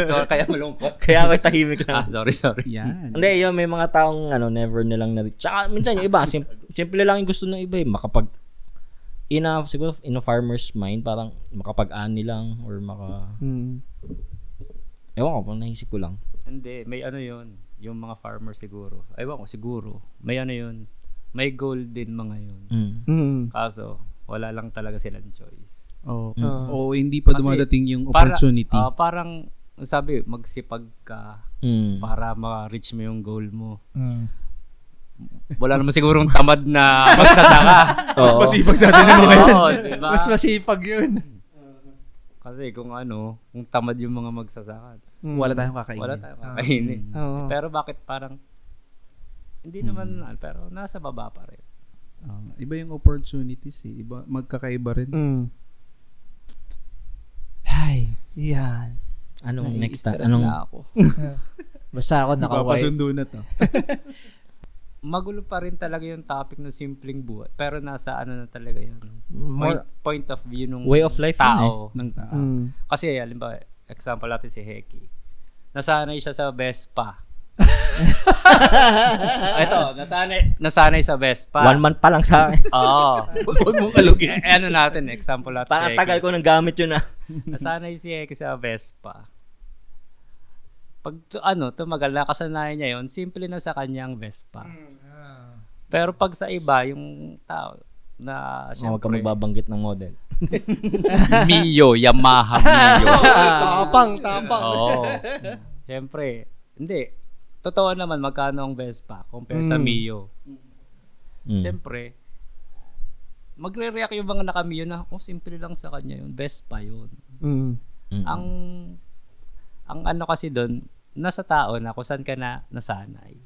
So, kaya malungkot. Kaya ako tahimik lang. Sorry. Yan. Hindi, yun, may mga taong never nilang na-reach. Tsaka minsan yung iba, simple lang yung gusto ng iba eh. Siguro in a farmer's mind, parang makapag-ani lang or ewan ko, pang naisip ko lang. Hindi, may yun. Yung mga farmer siguro. Ewan ko, siguro. May yun. May goal din mga yun. Kaso, wala lang talaga silang choice. O hindi pa Kasi dumadating yung opportunity. Parang, sabi, magsipag ka para ma-reach mo yung goal mo. Wala naman sigurong tamad na magsasaka. Mas masipag sa atin ng mga yan. Oo, diba? Mas masipag yun. Kasi kung tamad yung mga magsasaka, Wala tayong kakainin. wala tayong kakainin. Oo. Pero bakit parang, hindi naman, pero nasa baba pa rin. Iba yung opportunities eh. Iba, magkakaiba rin. Ay, Yan. Anong next Nai-stress na ako. basta ako naka-white. Papasundo na to. Magulo pa rin talaga yung topic ng simpleng buhay. Pero nasa na talaga yun. Point of view ng way of life yun tao. Ng tao. Kasi, halimbawa, example natin si Heki. Nasanay siya sa Vespa. Ito, nasanay sa Vespa. 1 month pa lang sa akin. Oo. Huwag mong kalugin. Ano natin, example natin si Parang Heki. tagal ko nang gamit yun Nasanay si Heki sa Vespa. Pag tumagal na kasanayan niya yon, simple na sa kanyang Vespa. Pero pag sa iba, yung tao na Huwag ka syempre, magbabanggit ng model. Mio, Yamaha Mio. Tapang. Oo. Syempre, hindi. Totoo naman magkano ang Vespa compare sa Mio. Syempre, magre-react yung mga naka-Mio na, simple lang sa kanya yun. Vespa yun. Ang kasi doon, nasa tao na kung saan ka na nasanay.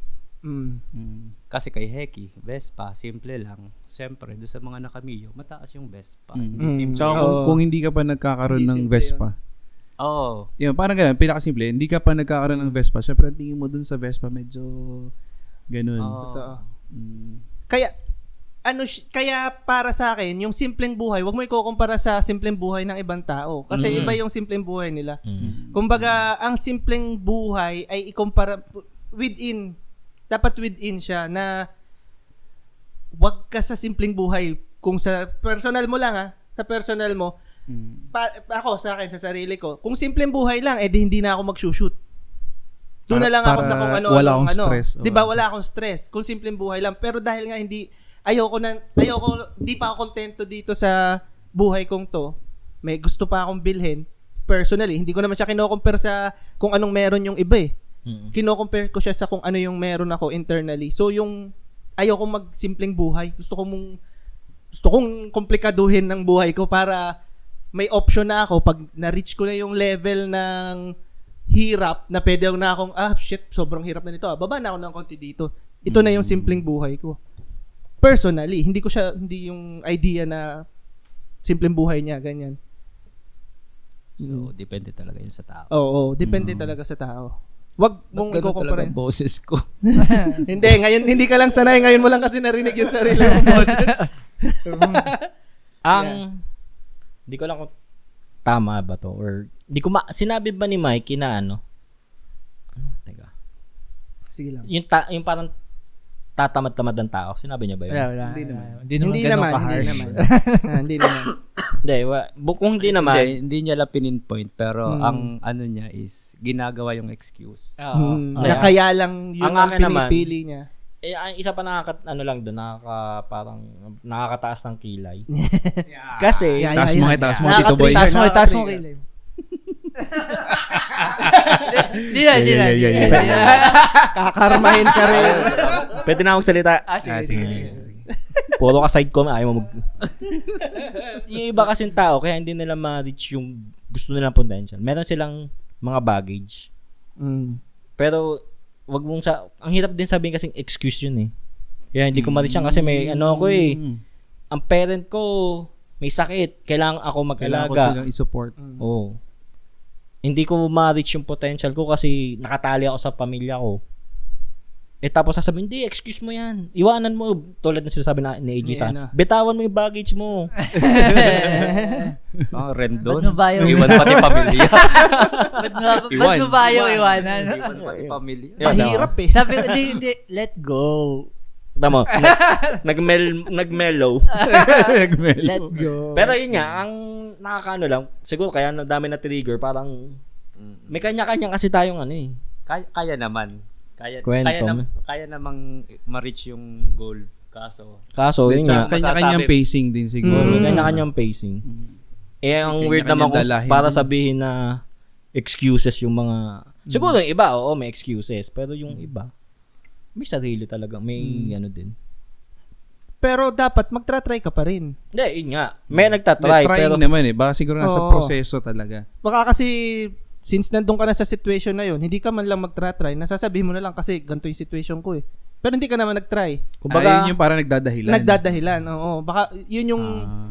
Kasi kay Heki, Vespa, simple lang. Siyempre, doon sa mga naka-Mio, mataas yung Vespa. Hindi simple. So, kung hindi ka pa nagkakaroon ng Vespa, yun, parang ganun, pinakasimple, hindi ka pa nagkakaroon ng Vespa, syempre, ang tingin mo dun sa Vespa, medyo ganun. Totoo. Kaya para sa akin, yung simpleng buhay, wag mo ikukumpara sa simpleng buhay ng ibang tao. Kasi iba yung simpleng buhay nila. Kumbaga, ang simpleng buhay ay ikumpara within. Dapat within siya na wag ka sa simpleng buhay. Kung sa personal mo lang sa personal mo, ako sa akin, sa sarili ko, kung simpleng buhay lang, di hindi na ako mag-shoot. Doon na lang ako Para sa kung ano. wala akong stress. 'Di ba? Wala akong stress. Kung simpleng buhay lang. Pero dahil nga hindi hindi pa ako kontento dito sa buhay kong to. May gusto pa akong bilhin. Personally, hindi ko naman siya kino-compare sa kung anong meron yung iba eh. Kino-compare ko siya sa kung ano yung meron ako internally. So yung ayoko magsimpleng buhay. Gusto kong komplikaduhin ng buhay ko para may option na ako pag na-reach ko na yung level ng hirap na pwede na akong sobrang hirap na nito. Baba na ako ng konti dito. Ito na yung simpleng buhay ko. Personally, hindi yung idea na simpleng buhay niya, ganyan. So, depende talaga yun sa tao. Oo, depende talaga sa tao. Wag mong Ganun talaga i-compare. ang boses ko. Hindi, ngayon hindi ka lang sanay, ngayon mo lang kasi narinig yung sarili mong boses. Hindi ko lang kung tama ba to or sinabi ba ni Mikey na teka. Sige lang. Yung parang tatamad-tamad ng tao. Sinabi niya ba yun? Wala. Hindi Hindi naman naman. ka-harsh. Hindi naman. Hindi, kung hindi naman, Hindi niya lang pinpoint pero ang ano niya is ginagawa yung excuse. Oo. Na kaya lang yun Ang ang akin naman, pinipili niya. ang isa pa parang nakakataas ng kilay. Kasi, Taas mo Yeah. Tito Boy. Taas mo kilay. Di na. Kakarmahin ka rin. pwede na akong salita. Sige. Puro ka side com, ayaw mo yung iba kasing tao, kaya hindi nila ma-reach yung gusto nilang potential. Meron silang mga baggage. Pero, wag mong ang hirap din sabihin kasing excuse yun eh. Kaya hindi ko ma-reach yan kasi may ang parent ko, may sakit. Kailangan ako Kailangan ko mag-alaga. silang i-support. Oo. Hindi ko ma-reach yung potential ko kasi nakatali ako sa pamilya ko. Tapos sasabihin, hindi, excuse mo yan. Iwanan mo. Tulad na sinasabi ni AJ sa bitawan mo yung baggage mo. Rendon. Ba't mo ba yung- Iwan pati pamilya. Ba't mo ba yung iwanan? Iwan pati pamilya. Mahirap eh. Sabi ko, hindi, let go. Tama. Nag-mellow. Let go. Pero yun nga, ang nakakaano lang, siguro kaya dami na trigger, parang may kanya-kanya kasi tayong Kaya naman. Kwento. Kaya namang ma-reach yung goal. Kaso yun nga, Kanya-kanyang pacing din siguro. may kanya-kanyang pacing. Ang weird naman kung dalahin para din. sabihin na excuses yung mga, siguro yung iba, may excuses, pero yung iba, may sarili talaga, may din. Pero dapat magtra-try ka pa rin. Hindi, yun nga. May nagtatry, Trying pero naman baka siguro nasa Oo. proseso talaga. Baka kasi since nandun ka na sa situation na yun, hindi ka man lang magtra-try, nasasabihin mo na lang kasi ganito yung situation ko eh. Pero hindi ka naman nag-try. kumbaga, Yun yung parang nagdadahilan. Nagdadahilan, oo. Baka yun yung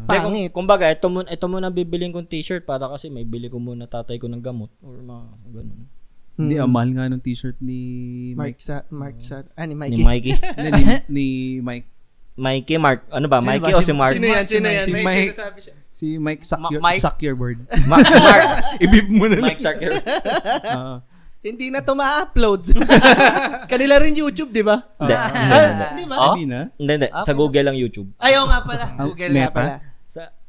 pangit. kumbaga, ito muna bibiling kong t-shirt para kasi may bili ko muna tatay ko ng gamot or mga ganun. Hindi, ang mahal nga ng t-shirt ni Mike Ni Mikey. Mikey. ni Mike. Mikey, Mark. Ano ba? Sino Mikey ba? o si Mark? Sino yan? Si May Mike. sinasabi siya. Si Mike Mike? suck your bird. Si Mark. Ibib mo na lang. Mike Sarker. Hindi na to ma-upload. Kanila rin YouTube, di ba? Hindi. Di ba? Oh? Hindi na. Hindi. Sa Google lang YouTube. Ayaw nga pala. Google nga Meta?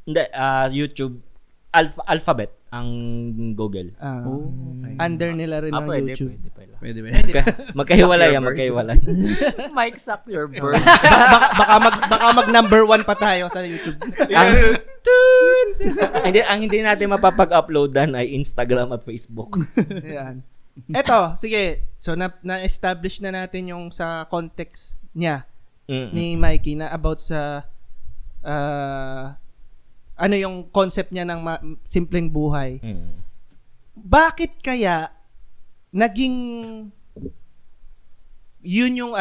pala. YouTube. Alphabet ang Google. Under nila rin ng Pwede YouTube. pala. Pwede ba? Magkahiwalay yan, magkahiwalay. Mike suck your bird. Baka mag number 1 pa tayo sa YouTube. ang hindi natin mapapag-uploadan ay Instagram at Facebook. Ayan. Eto, sige. So, na-establish na natin yung sa context niya ni Mikey na about sa ano yung concept niya ng simpleng buhay. Bakit kaya naging yun yung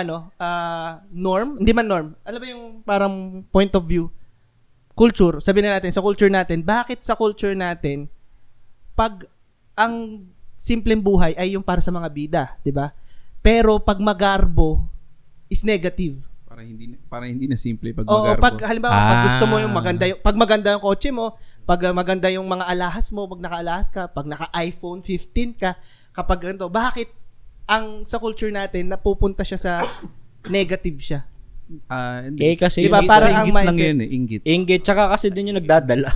norm? Hindi man norm. Ano ba yung parang point of view? Culture. Sabihin na natin, sa culture natin, bakit sa culture natin, pag ang simpleng buhay ay yung para sa mga bida, di ba? Pero pag magarbo is negative. Para hindi na simple pag Oo, magarbo. pag halimbawa, pag gusto mo yung pag maganda yung kotse mo, pag maganda yung mga alahas mo, pag naka-alahas ka, pag naka-iPhone 15 ka, kapag ganito, bakit ang sa culture natin napupunta siya sa negative siya? Hindi. Kasi Diba, Sa parang ang inggit lang mindset- yun inggit. Inggit, tsaka kasi din yung nagdadala.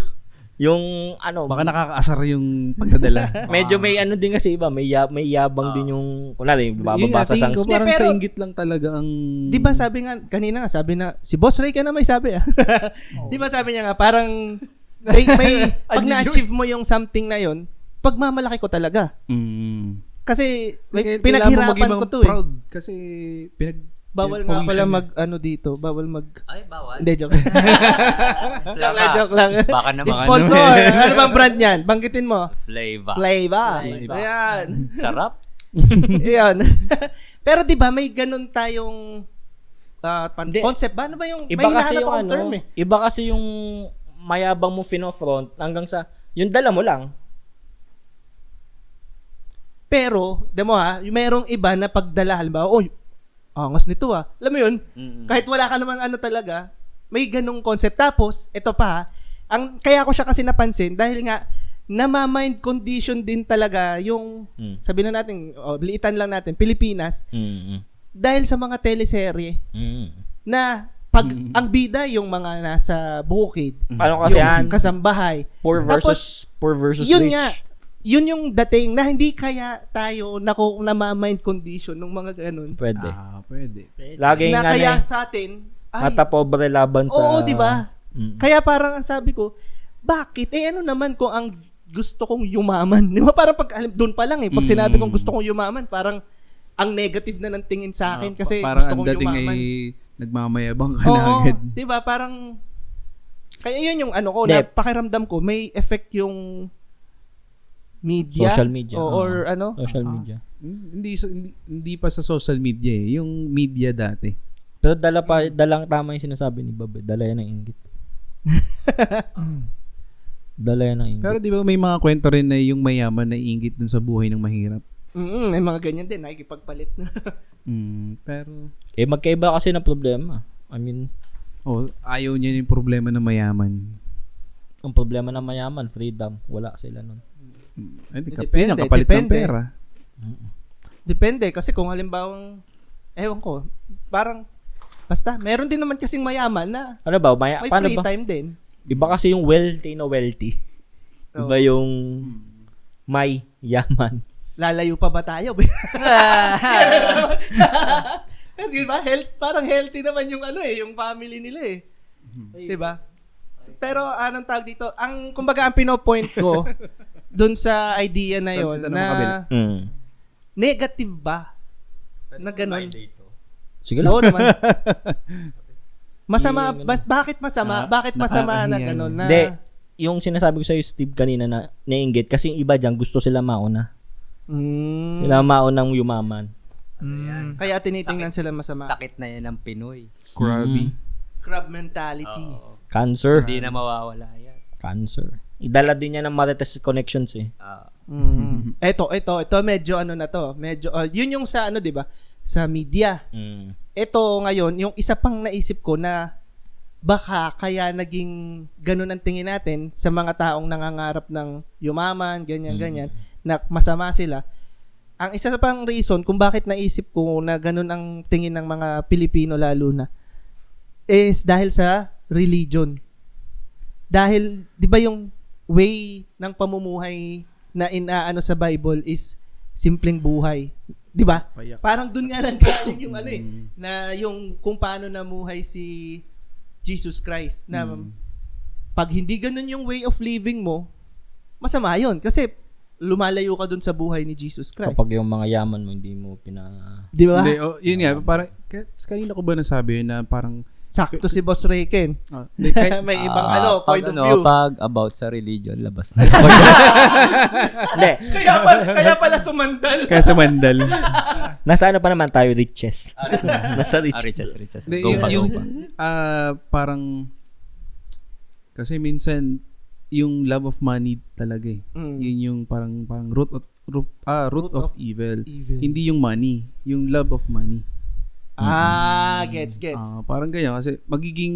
Yung ano, Baka nakakaasar yung pagdadala. medyo may ano din kasi iba, may yabang din yung kunwari bababasa Yung sang ko, parang Hindi, sa pero- inggit lang talaga ang... Di ba sabi nga, kanina nga, sabi na, si Boss Ray ka na may sabi ah. Di ba sabi niya nga, parang, pag na-achieve mo yung something na yon, pagmamalaki ko talaga. Kasi, Kaya kailangan mo pinaghirapan maging ko to proud kasi Bawal nga pala dito, bawal Ay, bawal. Hindi, joke. joke lang. Baka naman. Sponsor. Ano bang brand yan? Banggitin mo. Flavor. Flavor. Ayan. Sarap. Ayan. Pero di ba may ganun tayong Hindi. concept ba? Ano ba yung, Iba may kasi hinahanap yung akong ano, term eh. iba kasi yung mayabang mo fino-front hanggang sa yung dala mo lang. Pero, demo ha, yung merong iba na pagdala, halimbawa, oy, angas nito ah. Alam mo yun? Kahit wala ka namang ano talaga, may ganung concept. Tapos, ito pa ha, kaya ko siya kasi napansin, dahil nga, nama-mind condition din talaga yung, sabihin na natin, liitan lang natin, Pilipinas, dahil sa mga teleserye, na pag ang bida yung mga nasa bukid, Paano kasi yan? yung kasambahay. Poor Tapos, versus yun rich. nga, yun yung dating na hindi kaya tayo nama-mind condition ng mga ganun. Pwede. pwede. Laging Na ano, kaya sa atin, mata pobre laban sa... oo, di ba? Mm. Kaya parang ang sabi ko, bakit? Ano naman kung ang gusto kong yumaman? Di ba? Parang doon pa lang pag sinabi kong gusto kong yumaman, parang ang negative na ng tingin sa akin kasi Parang gusto ang kong dating yumaman. ay nagmamayabang ka na Oo, agad. di ba? Parang, kaya yun yung ano ko, Hindi. na pakiramdam ko, may effect yung media. Social media. Or ano? Social media. Hindi pa sa social media eh. Yung media dati. Pero dalang tama yung sinasabi ni Bob. Dala yan ng inggit. Dala yan ng inggit. Pero di ba may mga kwento rin na yung mayaman na iingit dun sa buhay ng mahirap. May mga ganyan din, nakikipagpalit na. Pero Magkaiba kasi ng problema. I mean, ayaw niya yung problema ng mayaman. ang problema ng mayaman, freedom. Wala sila nun. Depende, Kapalit ng depende. pera. Depende, kasi kung halimbawang, ewan ko, parang, basta, meron din naman kasing mayaman na Ano ba? may Paano free ba? time din. Iba kasi yung wealthy na wealthy. Iba yung may yaman. Lalayo pa ba tayo? Di ba? Parang healthy naman yung yung family nila eh. Di ba? Pero anong tawag dito? Kumbaga ang pinopoint ko dun sa idea na yon Ito na kabila. negative ba? Na ganun. Sige lang. Oo naman. Masama, bakit masama? Bakit masama na ganun? Na, Hindi. Yung sinasabi ko sa'yo, Steve, kanina na nainggit. Kasi yung iba dyan, gusto sila mauna. Sila maunang yumaman. Kaya tinitingnan sila masama. Sakit na yan ng Pinoy. Crabby. Crab mentality. Cancer. Hindi na mawawala yan. Cancer. Idala din niya ng Marites Connections eh. Ito medyo na to. Medyo yun yung sa 'di ba? Sa media. Ito ngayon, yung isa pang naisip ko na baka kaya naging ganun ang tingin natin sa mga taong nangangarap ng yumaman, ganyan, na masama sila. Ang isa pang reason kung bakit naisip ko na ganun ang tingin ng mga Pilipino lalo na is dahil sa religion. Dahil 'di ba yung way ng pamumuhay na inaano sa Bible is simpleng buhay. 'Di ba? Parang doon nga nanggaling yung na yung kung paano namuhay si Jesus Christ na pag hindi ganun yung way of living mo, masama 'yon kasi lumalayo ka doon sa buhay ni Jesus Christ. Kapag yung mga yaman mo, hindi mo 'Di ba? Hindi, yun nga, parang kanina ko ba nasabi na parang Sakto si Boss Rayken. kahit, May ibang point of Pag view. Pag about sa religion, labas na. Hindi. Kaya pala sumandal. kaya sa mandal. Nasa ano pa naman tayo, riches. Nasa riches. Riches. Hindi, Go pa. parang kasi minsan yung love of money talaga eh. Yun yung parang root of evil. Hindi yung money, yung love of money. Gets. Parang ganyan kasi magiging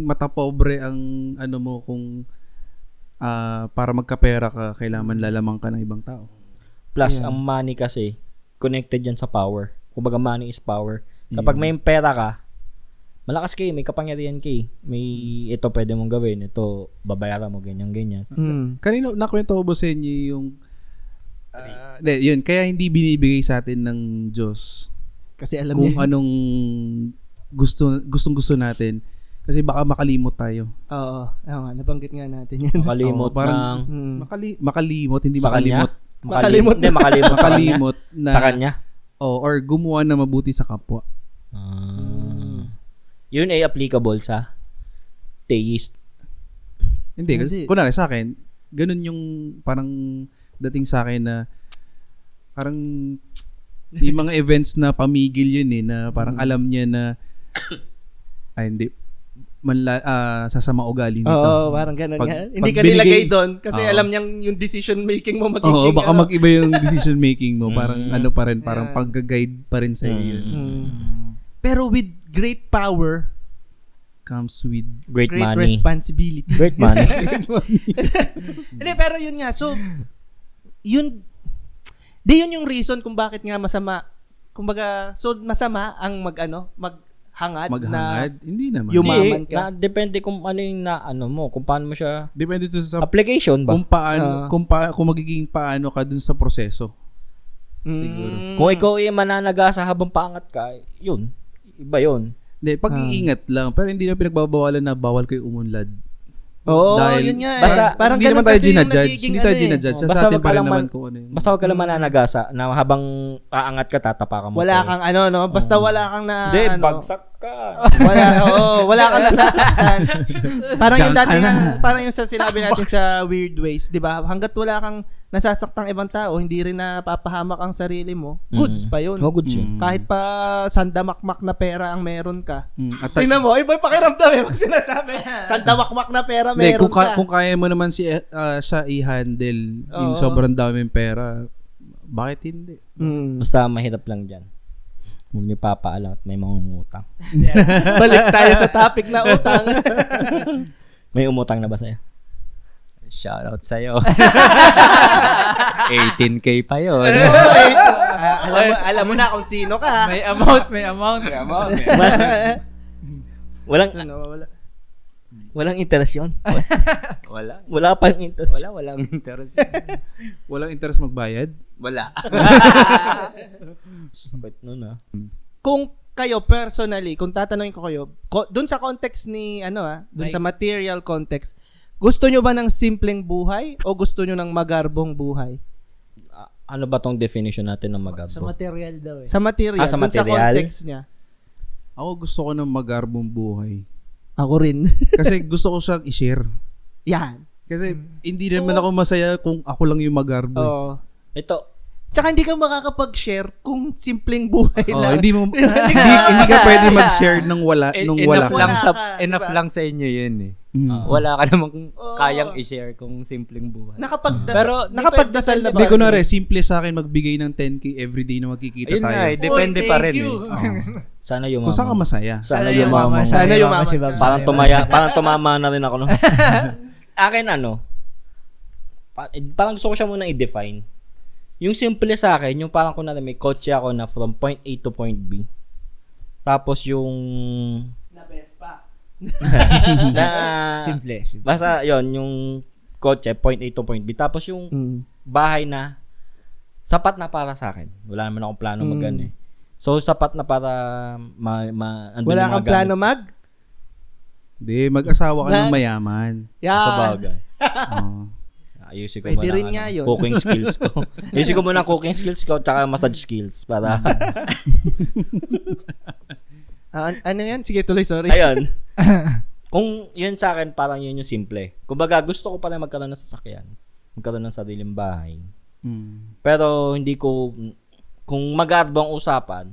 matapobre ang ano mo kung para magkapera ka kailangan lalamang ka ng ibang tao. Plus, ang money kasi, connected yan sa power. Kumbaga, money is power. Kapag may pera ka, Malakas kayo, may kapangyarihan kayo. May ito pwede mong gawin, ito babayaran mo, ganyan. Kanina nakwento ko ba sa inyo yung yun, kaya hindi binibigay sa atin ng Diyos Kasi alam kung niya. anong gustong-gusto natin. Kasi baka makalimot tayo. Oo nga, nabanggit nga natin yan. Makalimot Oo, parang- ng... Makalimot, hindi Sa kanya? makalimot. Hindi, makalimot. Makalimot na Sa kanya? or gumawa na mabuti sa kapwa. Yun ay applicable sa theist. Hindi, kasi kunwari sa akin, ganun yung parang dating sa akin na parang may mga events na pamigil yun na parang alam niya na hindi sasama ugali nito. Oo, parang ganun Pag- nga. Hindi pag ka nilagay binigay- doon kasi Oo. alam niyang yung decision making mo magiging Oo, baka ano. mag-iba yung decision making mo. Parang ano pa rin, parang pag-guide pa rin sa iyo yun. Pero with great power, Comes with Great great money. responsibility. Great money. Hindi, pero yun nga. So, yun yun yung reason kung bakit nga masama. Kumbaga, so masama ang maghangad maghangad. Hindi naman. Yumaman Hindi, ka. depende kung ano yung mo, kung paano mo siya... Depende to sa Application ba? kung paano, kung magiging paano ka dun sa proseso. Siguro. Kung ikaw ay mananagasa habang paangat ka, yun. Iba yun. Hindi, pag-iingat lang. Pero hindi na pinagbabawalan na bawal kayo umunlad. Oo, Dahil- yun nga. Basta- parang hindi ganun naman tayo kasi yung ginajudge. nagiging Hindi tayo ano eh. ginajudge. Sa Basta atin wag pa ka rin lang naman kung ano yun. Basta wag ka lang mananagasa na habang aangat ka, tatapakan mo. Wala to. kang no? Basta wala kang na, Hindi, ano. bagsak ka. Wala kang nasasaktan. Parang yung Diyan dati ka na. parang yung sa sinabi natin sa Weird Ways, 'di ba? Hangga't wala kang nasasaktang ibang tao, hindi rin napapahamak ang sarili mo. Goods pa 'yun. Oh, goods yun. Kahit pa sandamakmak na pera ang meron ka. At Tingnan mo, iba yung pakiramdam pag sinasabi. Sandamakmak na pera Hindi, meron ka. kung kaya mo naman siya i-handle yung Oo. sobrang daming pera, bakit hindi? Basta mahirap lang dyan. Huwag niyo papaalam at may mangungutang. Balik tayo sa topic na utang. May umutang na ba sa'yo? Shoutout sa'yo. 18K pa yun. Alam mo na kung sino ka. May amount. Walang Wala. walang interest yun. Wala. Wala pa yung interest. Walang interest. Walang interest magbayad? Wala. Sakit nun ah. Kung kayo personally, kung tatanungin ko kayo, dun sa context ni dun sa material context, gusto nyo ba ng simpleng buhay o gusto nyo ng magarbong buhay? Ano ba tong definition natin ng Sa magarbo? material daw eh. Sa material, Sa dun sa material? context niya. Ako gusto ko ng magarbong buhay. Ako rin. Kasi gusto ko siyang i-share. Yan. Kasi hindi naman ako masaya kung ako lang yung magarbo. Oo. Ito, Tsaka hindi ka makakapag-share kung simpleng buhay lang. Hindi mo hindi ka pwede mag-share nung wala nung wala enough lang ka. sa Wala ka, enough diba? lang sa inyo yun eh. Mm. Wala ka namang kayang i-share kung simpleng buhay. Pero nakapagdasal na ba? Hindi ko na simple sa akin magbigay ng 10K everyday na magkikita Ayun tayo. nga, depende Oy, pa thank rin you. sana yung Kung saan ka masaya. Sana yumaman. Sana yumaman si ka. Bob. Parang tumama na rin ako no. Akin parang gusto ko siya muna i-define. Yung simple sa akin, yung parang kunwari may kotse ako na from point A to point B. Tapos yung Na Vespa. na Simple. basta yon yung kotse point A to point B. Tapos yung bahay na sapat na para sa akin. Wala naman akong plano mag-ano eh. So sapat na para andun Wala yung kang mga plano gamit. Hindi, mag-asawa ka ng mayaman. Yan. Sa bagay. Oo. Ayusin ko Pwede muna rin ang nga yun. cooking skills ko. Ayusin ko muna ang cooking skills ko tsaka massage skills para Ano yan? Sige, tuloy, sorry. ayun. Kung yun sa akin parang yun yung simple. Kumbaga gusto ko pa rin magkaroon ng sasakyan. Magkaroon ng sariling bahay. Pero hindi ko kung magarbong usapan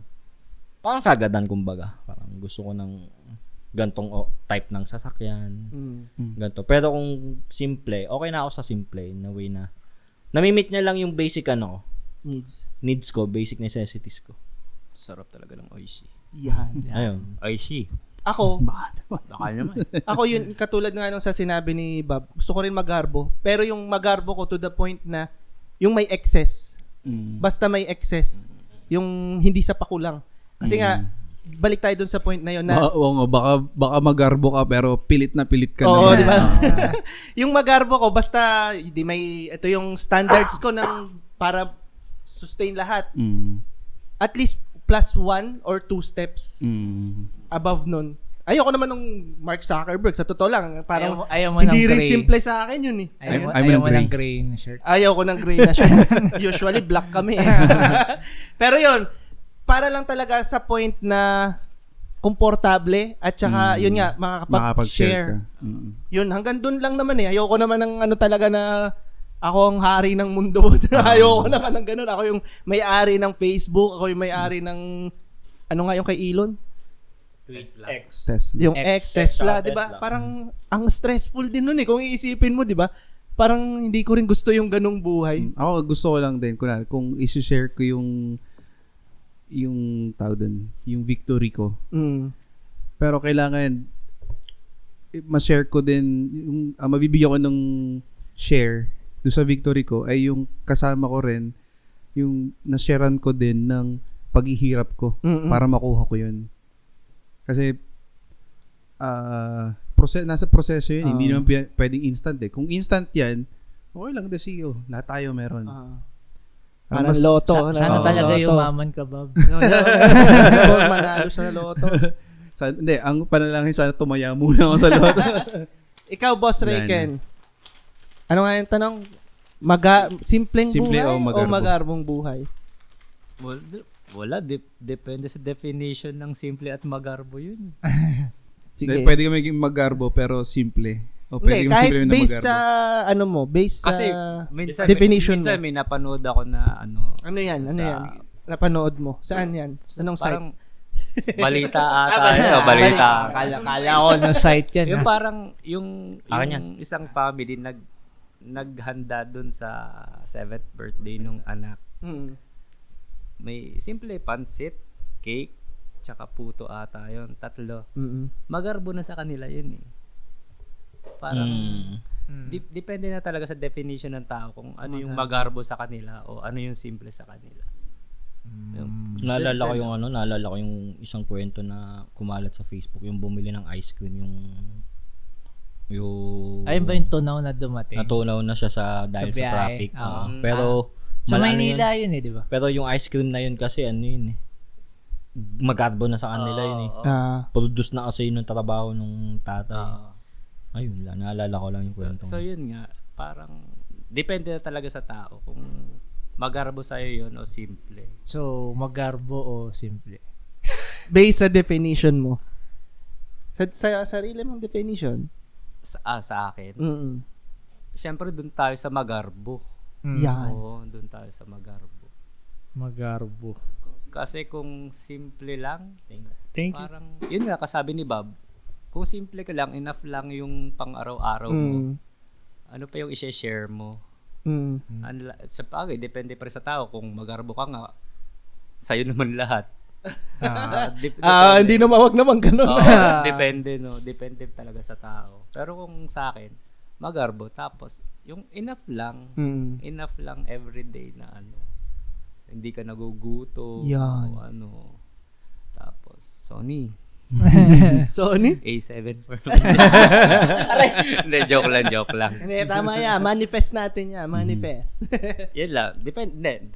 parang sagadan kumbaga. Parang gusto ko ng gantong type ng sasakyan. Ganto. Pero kung simple, okay na ako sa simple in a way na nami-meet niya lang yung basic needs ko, basic necessities ko. Sarap talaga ng Oishi. Yan. Ayun. Oishi. Ako, Baka naman. ako yun, katulad nga nung sa sinabi ni Bob, gusto ko rin magarbo. Pero yung magarbo ko to the point na yung may excess. Basta may excess. Yung hindi sa pakulang. Kasi nga, balik tayo dun sa point na yun na Oo nga, baka magarbo ka pero pilit na Oo, na. di ba? Yung magarbo ko, basta di may, ito yung standards ko ng para sustain lahat. At least plus 1 or 2 steps above nun. Ayoko naman nung Mark Zuckerberg. Sa totoo lang, parang Ayaw mo hindi ng rin gray. simple sa akin yun eh. Ayaw mo ng gray na shirt. Ayaw ko ng gray na shirt. Usually black kami eh. Pero yun, para lang talaga sa point na komportable at saka yun nga, makakapag-share. ka. Yun, hanggang dun lang naman eh. Ayoko naman ng ano talaga na ako ang hari ng mundo. Ayoko naman ng ganun. Ako yung may-ari ng Facebook. Ako yung may-ari ng ano nga yung kay Elon? Tesla. Yung X, Tesla, Tesla. 'di ba? Parang ang stressful din nun eh kung iisipin mo, 'di ba? Parang hindi ko rin gusto yung ganung buhay. Ako gusto ko lang din kunwari kung i-share ko yung tawag dun, yung victory ko. Pero kailangan ma-share ko din yung mabibigyan ko ng share do sa victory ko ay yung kasama ko rin yung na-sharean ko din ng paghihirap ko para makuha ko yun. Kasi nasa proseso yun. Hindi naman pwedeng instant eh. Kung instant yan, okay lang, the CEO. Lahat tayo meron. Parang loto. Sana talaga yumaman ka, Bob. Before manalo sa loto. Hindi, ang panalangin sana tumaya muna ako sa loto. Ikaw, Boss Rayken. Ano nga yung tanong? Simpleng Simple buhay o magarbo? magarbong buhay? Wala. Depende sa definition ng simple at magarbo yun. Sige. Pwede ka maging magarbo pero simple. O pwede Hindi, kang kahit simple na based magarbo. sa ano mo, based Kasi sa minsan, definition minsan mo. may napanood ako na ano. Ano yan? Ano sa- yan? Napanood mo? Saan yan? Anong site? Parang balita ata. Balita. Kala ko ng site yan. Yung parang yung Akin yan. isang family naghanda dun sa 7th birthday nung anak. May simple pansit, cake, tsaka puto ata yun. 3. Magarbo na sa kanila yun eh. Parang depende na talaga sa definition ng tao kung ano yung magarbo sa kanila o ano yung simple sa kanila. Naalala ko yung isang kwento na kumalat sa Facebook, yung bumili ng ice cream, yung Ayun ba yung tunaw na dumating? natunaw na siya dahil Sa sa biyahe. traffic. Oo. Pero Sa malano Maynila yun. yun eh, di ba? Pero yung ice cream na yun kasi ano yun eh. Magarbo na sa kanila yun eh. Produce na kasi yun ng trabaho nung tatay. Ayun lang, naalala ko lang yung kwento. So yun nga, parang depende na talaga sa tao kung magarbo sa'yo yun o simple. So, magarbo o simple? Based sa definition mo. Sa sarili mong definition. Sa akin, syempre dun tayo sa magarbo. Yan. Oo, dun tayo sa magarbo. Magarbo. Kasi kung simple lang, Thank you. parang, yun nga, kasabi ni Bob, kung simple ka lang, enough lang yung pang-araw-araw mo. Ano pa yung i-share mo? Sa bagay, depende pa rin sa tao. Kung magarbo ka nga, sa'yo naman lahat. Hindi naman, wag naman ganun. Depende, no? Depende talaga sa tao. Pero kung sa akin, magarbo. Tapos, yung enough lang everyday na ano. Hindi ka nagugutom. Yan. O ano. Tapos, Sony. Sony? A7 for Hindi, joke lang. Hindi, tama yan. Manifest natin yan. Manifest. Yun lang.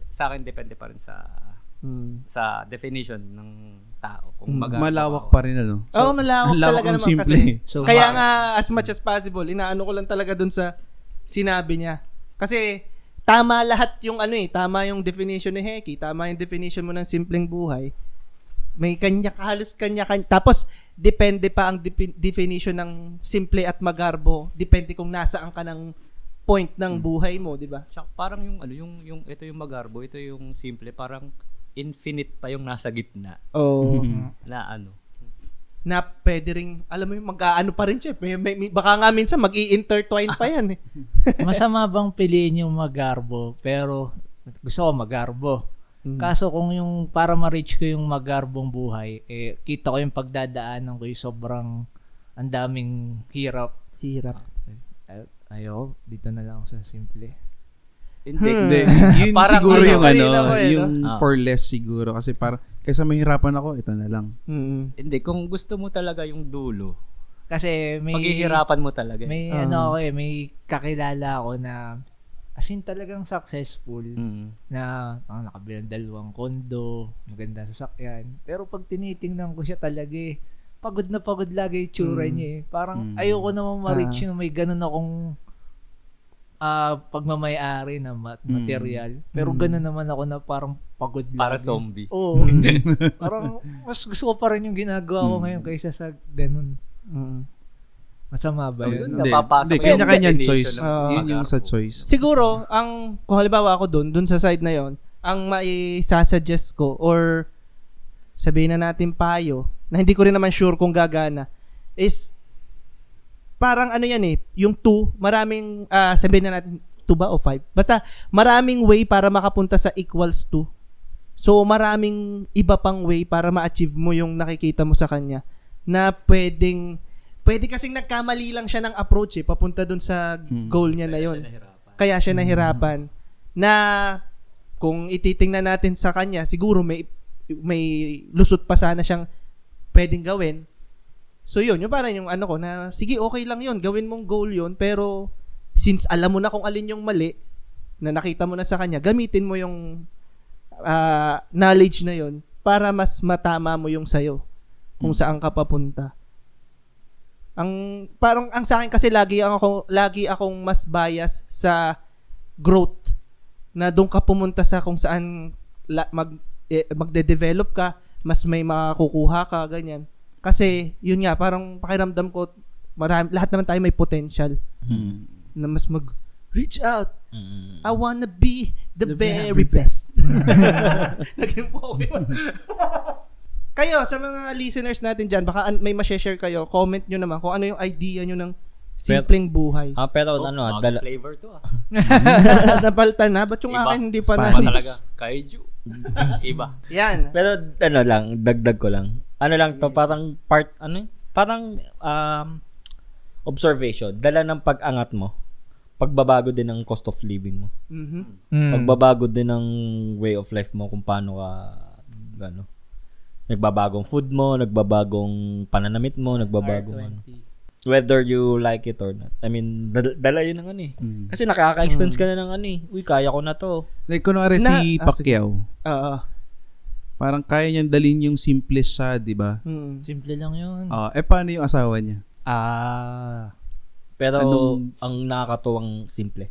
Sa akin, depende pa rin sa definition ng tao. Kung magarbo Malawak ako. pa rin ano. malawak talaga ang naman simple. kasi. So, Kaya nga, as much as possible, inaano ko lang talaga dun sa sinabi niya. Kasi, tama lahat yung tama yung definition ni Heki, tama yung definition mo ng simpleng buhay. May halos kanya. Tapos, depende pa ang definition ng simple at magarbo. Depende kung nasaan ka ng point ng buhay mo, di ba? Tsaka parang yung ito yung magarbo, ito yung simple, parang infinite pa yung nasa gitna. Oh. Na ano. Na pwede rin, alam mo yung mag-aano pa rin siya. Baka nga minsan mag-i-intertwine pa yan eh. Masama bang piliin yung magarbo, pero gusto ko magarbo. Kaso kung yung para ma-reach ko yung magarbong buhay, kita ko yung pagdadaanan ko yung sobrang ang daming hirap. Ayo, dito na lang ako sa simple. Hindi. Yun Parang siguro yung kanina mo yung no? for less siguro kasi parang Kaysa mahirapan ako, ito na lang. Mm. Hindi, kung gusto mo talaga yung dulo, Kasi may paghihirapan mo talaga. may ano ako may kakilala ako na as in talagang successful na nakabili ng 2 kondo, maganda sasakyan. Pero pag tinitingnan ko siya talaga pagod na pagod lagi yung tsura niya Parang ayoko naman ma-reach na may ganun akong pagmamayari na material. Pero ganun naman ako na parang pagod Para lagi. zombie. Oo. Parang mas gusto ko pa rin yung ginagawa ko ngayon kaysa sa ganun. Masama ba So, yun? yun, napapasok yung kanya-kanyang definition choice. ng Yun yung sa pag-arbo. choice. Siguro, kung halimbawa ako dun sa side na yon, ang maisasuggest ko or sabihin na natin payo, na hindi ko rin naman sure kung gagana, is parang ano yan yung 2, maraming, sabihin na natin 2 ba o 5? Basta maraming way para makapunta sa equals 2. So maraming iba pang way para ma-achieve mo yung nakikita mo sa kanya na pwede kasing nagkamali lang siya ng approach papunta dun sa goal niya na yon. Kaya siya nahirapan. Na kung ititingnan natin sa kanya, siguro may lusot pa sana siyang pwedeng gawin. So yun, yung parang yung ano ko na sige, okay lang yun, gawin mong goal yun, pero since alam mo na kung alin yung mali na nakita mo na sa kanya, gamitin mo yung knowledge na yun para mas matama mo yung sayo kung saan ka papunta. Parang ang sa akin kasi lagi akong mas bias sa growth, na doon ka pumunta sa kung saan magde-develop ka, mas may makukuha ka, ganyan. Kasi yun nga, parang pakiramdam ko lahat naman tayo may potential na mas reach out. I wanna be the very best. Naging Pokemon. Kayo, sa mga listeners natin dyan, baka may ma-share kayo, comment nyo naman kung ano yung idea nyo ng simpleng buhay. Pero Mag flavor to Napalta na? Ba't yung Iba. akin hindi pa Iba na? talaga. Kaiju. Iba. Yan. Pero dagdag ko lang. To, parang parang observation. Dala ng pag-angat mo. Pagbabago din ng cost of living mo. Pagbabago din ng way of life mo kung paano ka nagbabagong food mo, nagbabagong pananamit mo, nagbabagong whether you like it or not. I mean, dala yun ng Kasi nakaka-experience ka na ng uy, kaya ko na to. Like, kunwari si Pacquiao, Oo. parang kaya niyang dalhin yung simplest siya, di ba? Simple lang yun. Paano yung asawa niya? Pero ang nakakatuwang simple,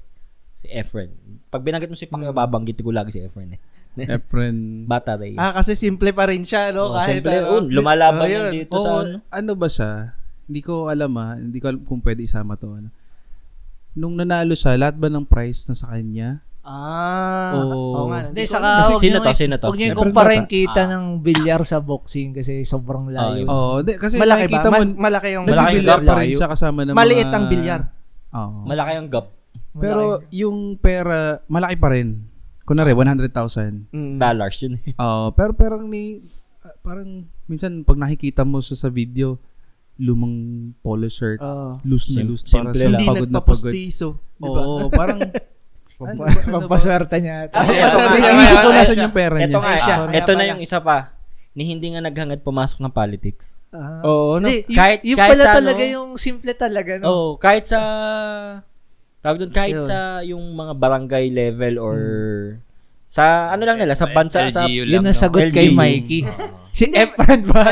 si Efren. Pag binanggit mo si Pacquiao, babanggit ko lagi si Efren Efren. Bata Reyes. Kasi simple pa rin siya, no? Kahit simple. Lumalaban yun yun. dito sa Ano ba siya? Hindi ko alam hindi ko alam kung pwede isama to. Nung nanalo siya, lahat ba ng prize na sa kanya? Oo nga. Hindi, saka Sino to? huwag niyo Siyempre, kumpara yung bata. kita ng bilyar sa boxing kasi sobrang layo. Kasi Malaki ba? nakikita mo, Malaki yung nagbibilyar gap pa rin layo. siya kasama ng maliit mga... ang bilyar. Oo. malaki ang gap. Pero yung pera, malaki pa rin. Kunwari, 100,000. Dollars yun Pero parang minsan pag nakikita mo sa video, lumang polo shirt, loose na loose, para simple sa lang. Hindi pagod na pagod. nagpapustiso. Diba? Oo, parang Pampaswerte niya. inisip ko nasan yung pera niya. Ito nga, Parang- ito na yung isa pa. Ni hindi nga naghangad pumasok ng politics. Oo, no? Hindi, Kahit- yung kahit pala sa talaga ano- yung simple talaga. No? Kahit sa kahit Yun. sa yung mga barangay level or sa ano lang nila sa bansa sa LGU Yun lang, ang sagot LGU. kay Mikey. Si Efren ba?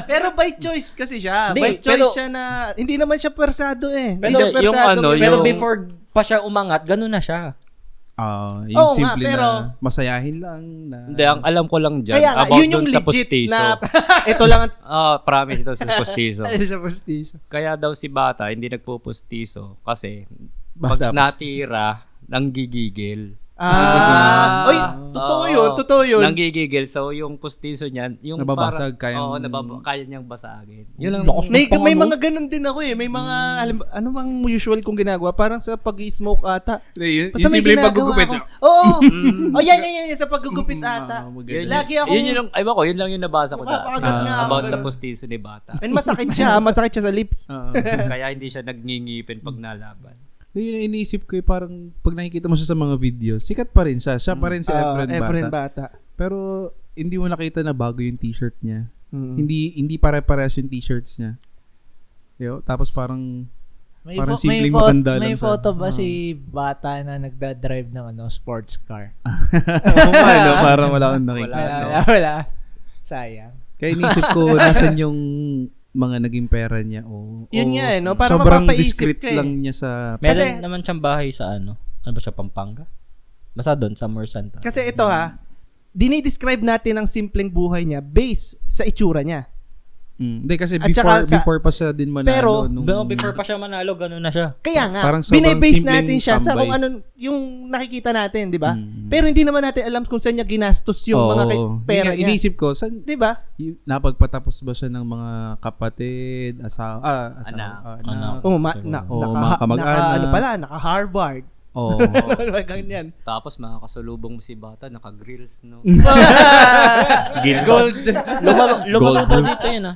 Pero by choice kasi siya. Hindi, By choice pero- siya na, hindi naman siya persado Hindi Pero siya yung persado. ano, pero yung- before pa siya umangat, ganun na siya. Yung Oo nga, simple pero- na masayahin lang. Na, Hindi, ang alam ko lang dyan, Kaya nga, about yun yung dun sa legit postiso. na, ito lang ang, Promise ito sa postiso. sa postiso. Kaya daw si Bata hindi nagpupustiso kasi Bata pag natira, nanggigigil. Oy, totoo yun. Nanggigigil. So, yung pustiso niyan, yung Nababasag, kaya niyang basagin. Yun lang. May mga ganun din ako May mga, ano bang usual kong ginagawa? Parang sa pag-smoke ata. Yung Basta may simple ginagawa paggugupit. ako. Oo. Yan. Sa paggugupit ata. Lagi ako. Yun yun lang yung nabasa ko Nakakagat nga ako. about sa pustiso ni Bata. And masakit siya sa lips. Kaya hindi siya nagngingipin pag nalaban. Yun yung iniisip ko parang pag nakikita mo siya sa mga videos, sikat pa rin siya. Siya pa rin si Efren Bata. Efren Bata. Pero hindi mo nakita na bago yung t-shirt niya. Mm. Hindi pare-parehas yung t-shirts niya. Yo, tapos parang parang may simpleng maganda may lang sa- photo ba si bata na nagda-drive ng sports car? Oo nga, no? Parang wala akong nakikita. Wala. Sayang. Kaya inisip ko, nasan yung mga naging pera niya. Yun nga no? Para sobrang mapapaisip discreet ka eh. lang niya sa... Meron Kasi- naman siyang bahay sa ano ba siya, Pampanga? Basta doon, sa Santa. Kasi ito dinidescribe natin ang simpleng buhay niya based sa itsura niya. Hindi, kasi At saka before pa siya din manalo. Pero, Before pa siya manalo, gano'n na siya. Kaya nga, Parang sobrang binebase simpleng natin siya sa tambay. kung ano yung nakikita natin, di ba? Pero hindi naman natin alam kung saan niya ginastos yung mga pera niya. Inisip ko, saan, Di ba? napagpatapos ba siya ng mga kapatid, anak, Anak. Oh, mga kamag-anak. Ano pala, naka-Harvard. Oo. Ganyan. Tapos makakasalubong mo si bata, naka-grills, no? Gold. Lumaro daw dito yun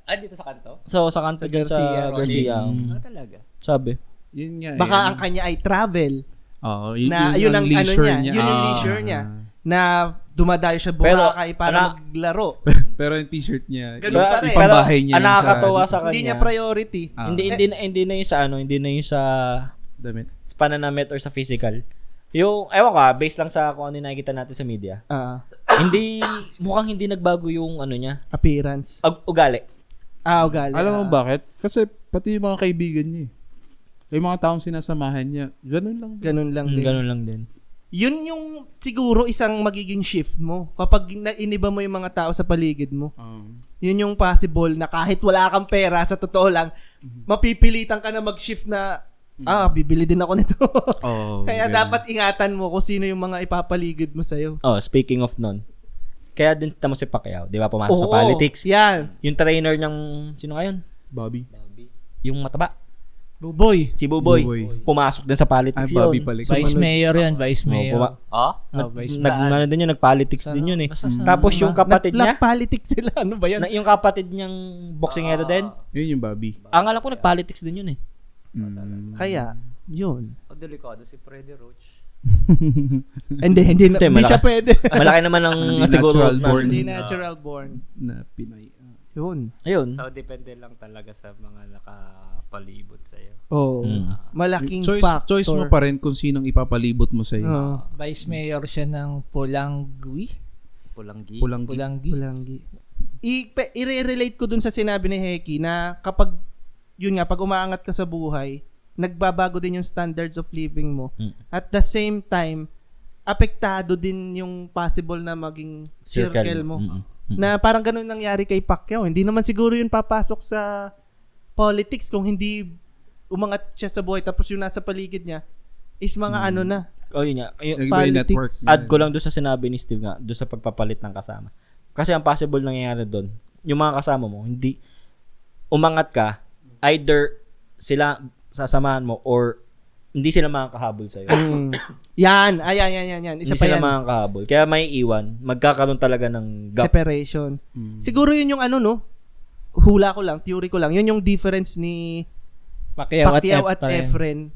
Dito sa kanto? So, sa kanto Sa dyan sa Garcia. Garcia. Talaga. Sabi. Yun nga. Baka ang kanya ay travel. Oo, Na yun ang ano leisure niya. Yun yung leisure niya. Na dumadayo siya Pero, Boracay para maglaro. Pero yung t-shirt niya, Ganun pa rin. ipambahay niya. Ang yung nakakatawa sa kanya. Hindi niya priority. Hindi na yung sa hindi na yung sa damit. pananamit or sa physical. Yung, ewan ka, based lang sa kung ano yung nakikita natin sa media. Mukhang hindi nagbago yung ano niya, Appearance. ugali. Ugali. Alam mo bakit? Kasi pati yung mga kaibigan niya yung mga taong sinasamahan niya, ganun lang. Ganun lang din. Ganun lang din. Yun yung siguro isang magiging shift mo. Kapag iniba mo yung mga tao sa paligid mo. Yun yung possible na kahit wala kang pera, sa totoo lang, mapipilitan ka na mag-shift na, bibili din ako nito. Kaya ganun. dapat ingatan mo kung sino yung mga ipapaligid mo sa'yo. Oh, speaking of nun. Kaya din tamo si Pacquiao, 'di ba? Pumasok sa politics. Yan. Yung trainer niyang sino ngayon? Bobby. Yung mataba. Buboy. Si Buboy. Buboy. Pumasok din sa politics Bobby yun. pala. Vice Mayor yun, Vice Mayor. Vice Ano din yun, nag-politics din yun eh. Basta sa- Tapos yung kapatid niya, Politics sila. Ano ba yan? yung kapatid niyang boxingero din, Yun yung Bobby. ang alam ko nag-politics din yun eh. Kaya, yun. Delikado si Freddy Roach. Hindi Hindi, siya pwede. Malaki naman ang Hindi siguro. natural born. Hindi natural born. Na Pinoy. Yun. Ayun. So, depende lang talaga sa mga nakapalibot sa'yo. Oh, malaking Choice factor. mo pa rin kung sinong ipapalibot mo sa iyo. Vice Mayor siya ng Pulangui. Pulanggi. Pulanggi. Pulanggi. I-relate ko dun sa sinabi ni Heki na kapag, yun nga, pag umaangat ka sa buhay, nagbabago din yung standards of living mo. At the same time, apektado din yung possible na maging circle mo. Na parang ganun nangyari kay Pacquiao. Hindi naman siguro yun papasok sa politics kung hindi umangat siya sa buhay tapos yung nasa paligid niya is mga ano na. Oh, yun nga. Nag-iba yung network. Add ko lang doon sa sinabi ni Steve nga, doon sa pagpapalit ng kasama. Kasi ang possible nangyayari doon, yung mga kasama mo, hindi umangat ka, either sila sasamahan mo or hindi sila makakahabol sa'yo. Yan. Isa Hindi pa sila yan. makakahabol. Kaya may iwan, magkakaroon talaga ng gap. Separation. Siguro yun yung ano, no? Hula ko lang, theory ko lang. Yun yung difference ni Pacquiao at Efren.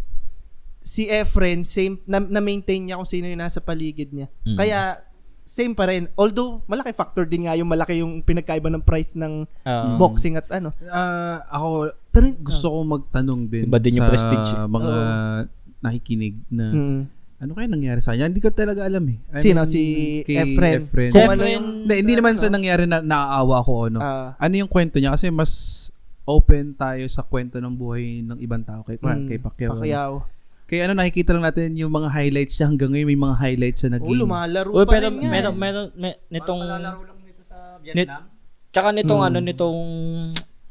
Si Efren, same, na-maintain niya kung sino yung nasa paligid niya. Kaya, same pa rin. Although, malaki factor din nga yung malaki yung pinagkaiba ng price ng boxing at ano. Ako, Pero, gusto ko magtanong din Iba din yung sa prestige. mga nakikinig na ano kaya nangyari sa kanya? Hindi ko talaga alam eh. Sino? Si kay Efren. Si Kung ano Efren, yung... Hindi naman sa nangyari na naaawa ako ano. Ah. Ano yung kwento niya? Kasi mas open tayo sa kwento ng buhay ng ibang tao. Kay Pacquiao. Pacquiao. Kaya ano, nakikita lang natin yung mga highlights niya hanggang ngayon. May mga highlights na naging. Lumalaro Uy, pa pero rin nga. nitong Malalaro lang nito sa Vietnam. tsaka nitong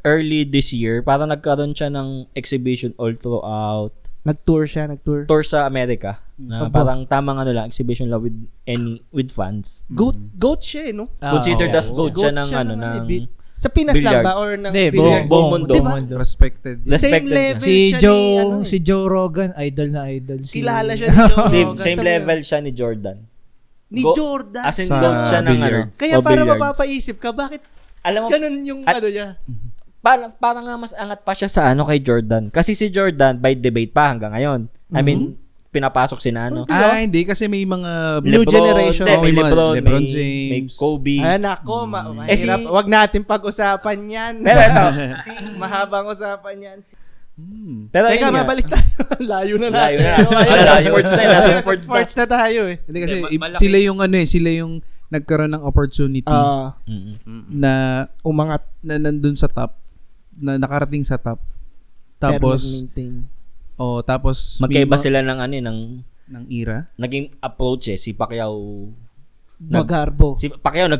early this year, parang nagkaroon siya ng exhibition all throughout Nag-tour siya. tour sa Amerika. Na Aba. parang tamang exhibition lang with fans. Goat siya eh, no? Considered as goat siya ng Sa Pinas lang ba? billiards. Or ng Hindi, billiards? buong mundo. Diba? Respected. Same Respected level Si siya ni, si Joe Rogan, idol na idol. kilala siya ni Joe Steve, Rogan. same Tama level siya ni Jordan. Ni Go- Jordan. As in, Sa goat siya ng billiards. Kaya o para billiards. mapapaisip ka, bakit Alam mo, ganun yung At- ano niya? parang nga mas angat pa siya sa kay Jordan. Kasi si Jordan, by debate pa hanggang ngayon. I mean, pinapasok si Nano. Hindi kasi may mga New generation. Hindi, may Oh, mga Lebron, Lebron may James. Kobe. Ay, nako, Eh, si- mahirap. Wag natin pag-usapan yan. Pero ito, Mahabang usapan yan. pero Teka, yun nga. mabalik tayo. Layo na Layo natin. na. Nasa sports na, nasa sports na. na tayo eh. Hindi kasi Hindi, malaki. sila yung sila yung nagkaroon ng opportunity na Umangat. na nandun sa top, na nakarating sa top. Pero Tapos mag-maintain. tapos Magkaiba may sila ng ng era. naging approach si Pacquiao. Magarbo. Si Pacquiao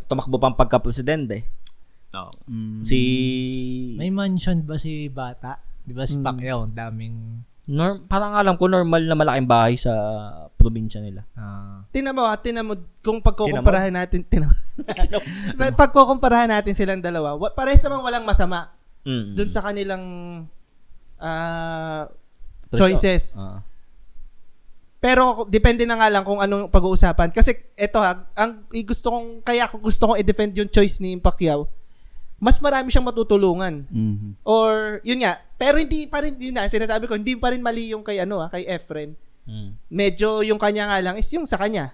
tumakbo pang pagka-presidente. Oo. Si May mansion ba si Bata? Di ba si Pacquiao, ang daming... parang alam ko normal na malaking bahay sa probinsya nila. Tinan mo, kung pagkukumparahan natin, pagkukumparahan natin silang dalawa, parehas namang walang masama dun sa kanilang choices. Pero depende na nga lang kung anong pag-uusapan. Kasi eto kaya gusto kong i-defend yung choice ni Pacquiao, mas marami siyang matutulungan. Or, yun nga, pero hindi pa rin, yun na, sinasabi ko, hindi pa rin mali yung kay Efren. Medyo yung kanya nga lang is yung sa kanya.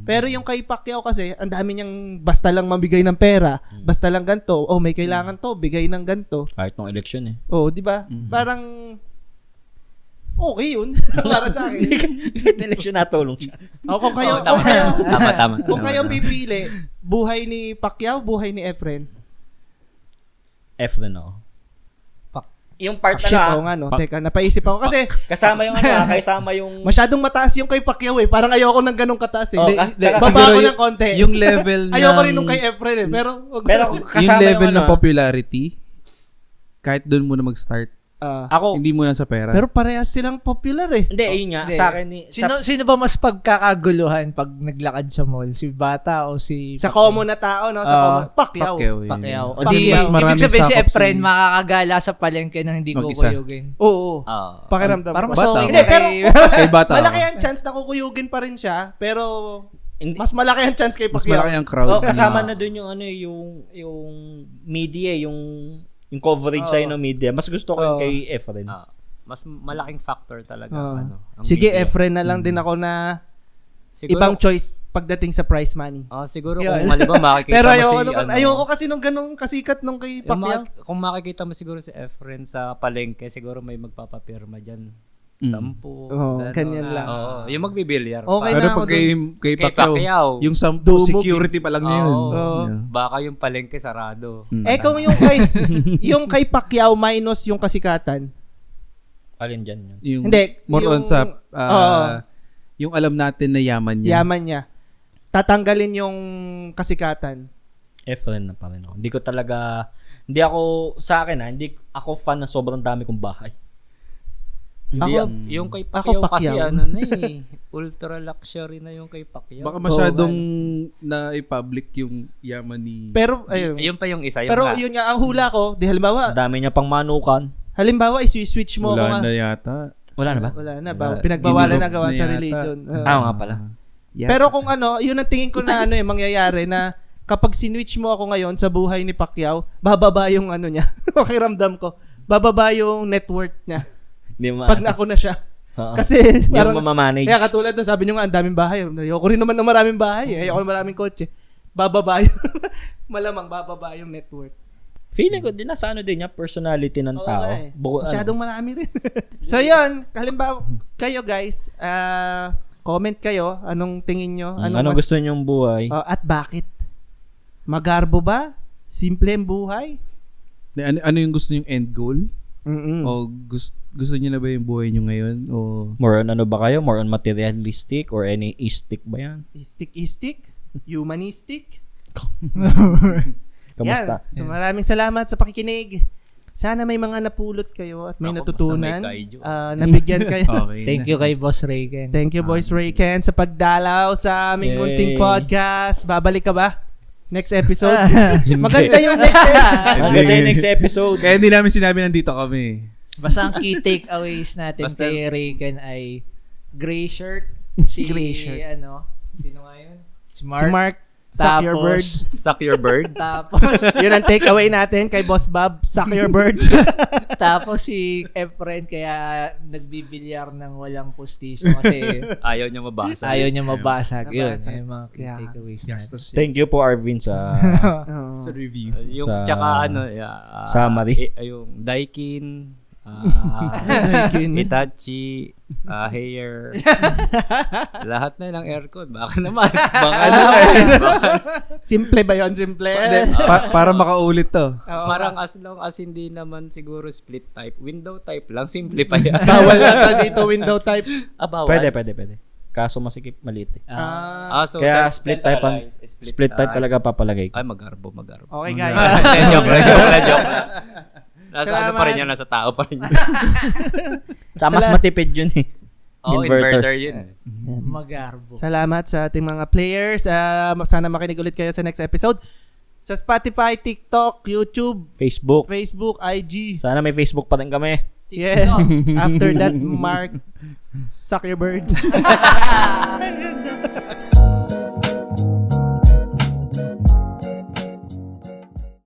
Pero yung kay Pacquiao kasi, ang dami niyang basta lang mabigay ng pera, basta lang ganito, may kailangan to, bigay ng ganito. Kahit nung election eh. Di ba? Parang, okay yun. Para sa akin. Kahit election natulong siya. Kung kayo, Tama. kung kayo pipili, buhay ni Pacquiao, buhay ni Efren. Efren ako. Yung part Shit, nga no. Teka, napaisip ako. Kasi, kasama yung kasama yung masyadong mataas yung kay Pacquiao eh. Parang ayoko ng ganong kataas eh. tsaka Baba siguro ko ng konti. yung level ng Ayoko rin nung kay Efren eh. Pero yung kasama level yung ng popularity, kahit doon muna mag-start. ako, Hindi muna sa pera. pero parehas silang popular eh. hindi, yun nga, Hindi. sa akin ni... Sino ba mas pagkakaguluhan pag naglakad sa mall? Si Bata o si... Sa common na tao, no? Sa common. Pacquiao. Pacquiao, yun. Pacquiao. O Pacquiao. di, Mas maraming ibig sabihin si sakop Efren makakagala sa palengke nang hindi Mag-isa. kukuyugin. Oo. Ah. Pakiramdam Parang ko. mas Bata. okay Hindi, na pero Kay Bata. malaki ang chance na kukuyugin pa rin siya. Pero mas malaki ang chance kay Mas Pacquiao. malaki ang crowd. kasama na dun yung yung media, yung coverage sa'yo ng media. Mas gusto ko yung kay Efren. Mas malaking factor talaga. Ang Sige, media. Efren na lang din ako na Siguro, ibang choice pagdating sa prize money. siguro Yun. kung halimbawa makikita Pero mo ayoko, si... ayoko kasi nung ganong kasikat nung kay Pacquiao. Kung makikita mo siguro si Efren sa palengke, siguro may magpapapirma dyan. 10. ganyan lang. Yung magbibilyar. Okay Pero na ako pag kay Kay Pacquiao, Pacquiao, yung 10 Dumog security pa lang niya yun. Oo. Baka yung palengke sarado. Kung yung kay Pacquiao minus yung kasikatan. Alin dyan yun? Yung Hindi, more yung- on sa Oo. yung alam natin na yaman niya. Yaman niya. Tatanggalin yung kasikatan. Efren na pa rin ako. Hindi ako, sa akin hindi ako fan na sobrang dami kong bahay. Hindi Ako, Yung kay Ako, Pacquiao kasi Pacquiao. ultra luxury na yung kay Pacquiao. Baka masyadong na-public yung yaman ni... Pero, ayun. Ayun pa yung isa. Yung Pero nga. yun nga, ang hula ko, halimbawa, Ang dami niya pang manukan. i-switch mo ako Wala nga. na yata. Wala na ba? Wala na. Pinagbawalan na Ginulog gawa na sa yata. religion. Nga pala. Yeah. Pero kung yun ang tingin ko na mangyayari na kapag sinwitch mo ako ngayon sa buhay ni Pacquiao, bababa yung niya. Pakiramdam ko. Bababa yung net worth niya. Hindi Pag ako na siya. Kasi Hindi parang, mo mamamanage. kaya katulad doon, sabi nyo nga, ang daming bahay. Ayoko rin naman ng maraming bahay. Ayoko ng maraming kotse. Bababa yung, malamang bababa yung net worth. Feeling ko din nasa din niya, personality ng tao. nga eh. Buko, Masyadong marami rin. So yun, halimbawa, kayo guys, comment kayo, anong tingin nyo? Anong mas- gusto niyong buhay? at bakit? Magarbo ba? Simple ang buhay? Ano yung gusto yung end goal? Mm-mm. O gusto niyo na ba yung buhay niyo ngayon? O More on ano ba kayo? More on materialistic or any istic ba yan? Istik? Humanistic? Kamusta? Yan. So maraming salamat sa pakikinig. Sana may mga napulot kayo at may Ako, natutunan. basta may kaiju. Nabigyan kayo. okay. Thank you kay Boss Rayken. Thank you, Boys Rayken, sa pagdalaw sa aming Yay. munting podcast. Babalik ka ba? Next episode? Maganda yung next episode. Maganda yung next episode. Kaya hindi namin sinabi nandito kami. Basta ang key takeaways natin Basta- kay Rayken ay gray shirt. Si, Gray shirt. Sino nga yun? Si Si Mark. Mark. Suck your bird. Suck your bird. Tapos, Yun ang takeaway natin kay Boss Bob. Suck your bird. tapos si Efren kaya nagbibilyar ng walang pustiso kasi Ayaw niya mabasa. ayaw niya mabasag. Yun, Mabasag. yung mga key Yeah. takeaways natin. Gastos yun. Thank you po, Arvin, sa Oo. Sa review. Yung Sa- tsaka summary. Yung Daikin, Daikin. Hitachi, Hayer. Lahat na ng aircon. Baka naman. Baka Simple ba yun? Simple. Hindi, para makaulit to. Oo. Parang as long as hindi naman siguro split type. Window type lang. Simple pa yan. Bawal ata dito window type. Bawal. Pwede. Kaso masikip, maliit eh. So Kaya split split type talaga papalagay ko. Ay, magarbo. Okay, guys. Joke lang. Nasa ano pa rin yan, nasa tao pa rin yan. Tsaka mas matipid yun eh. Inverter yun. Magarbo. Salamat sa ating mga players. Sana makinig ulit kayo sa next episode. Sa Spotify, TikTok, YouTube, Facebook. IG. Sana may Facebook pa rin kami. Yes. After that, Mark, suck your bird.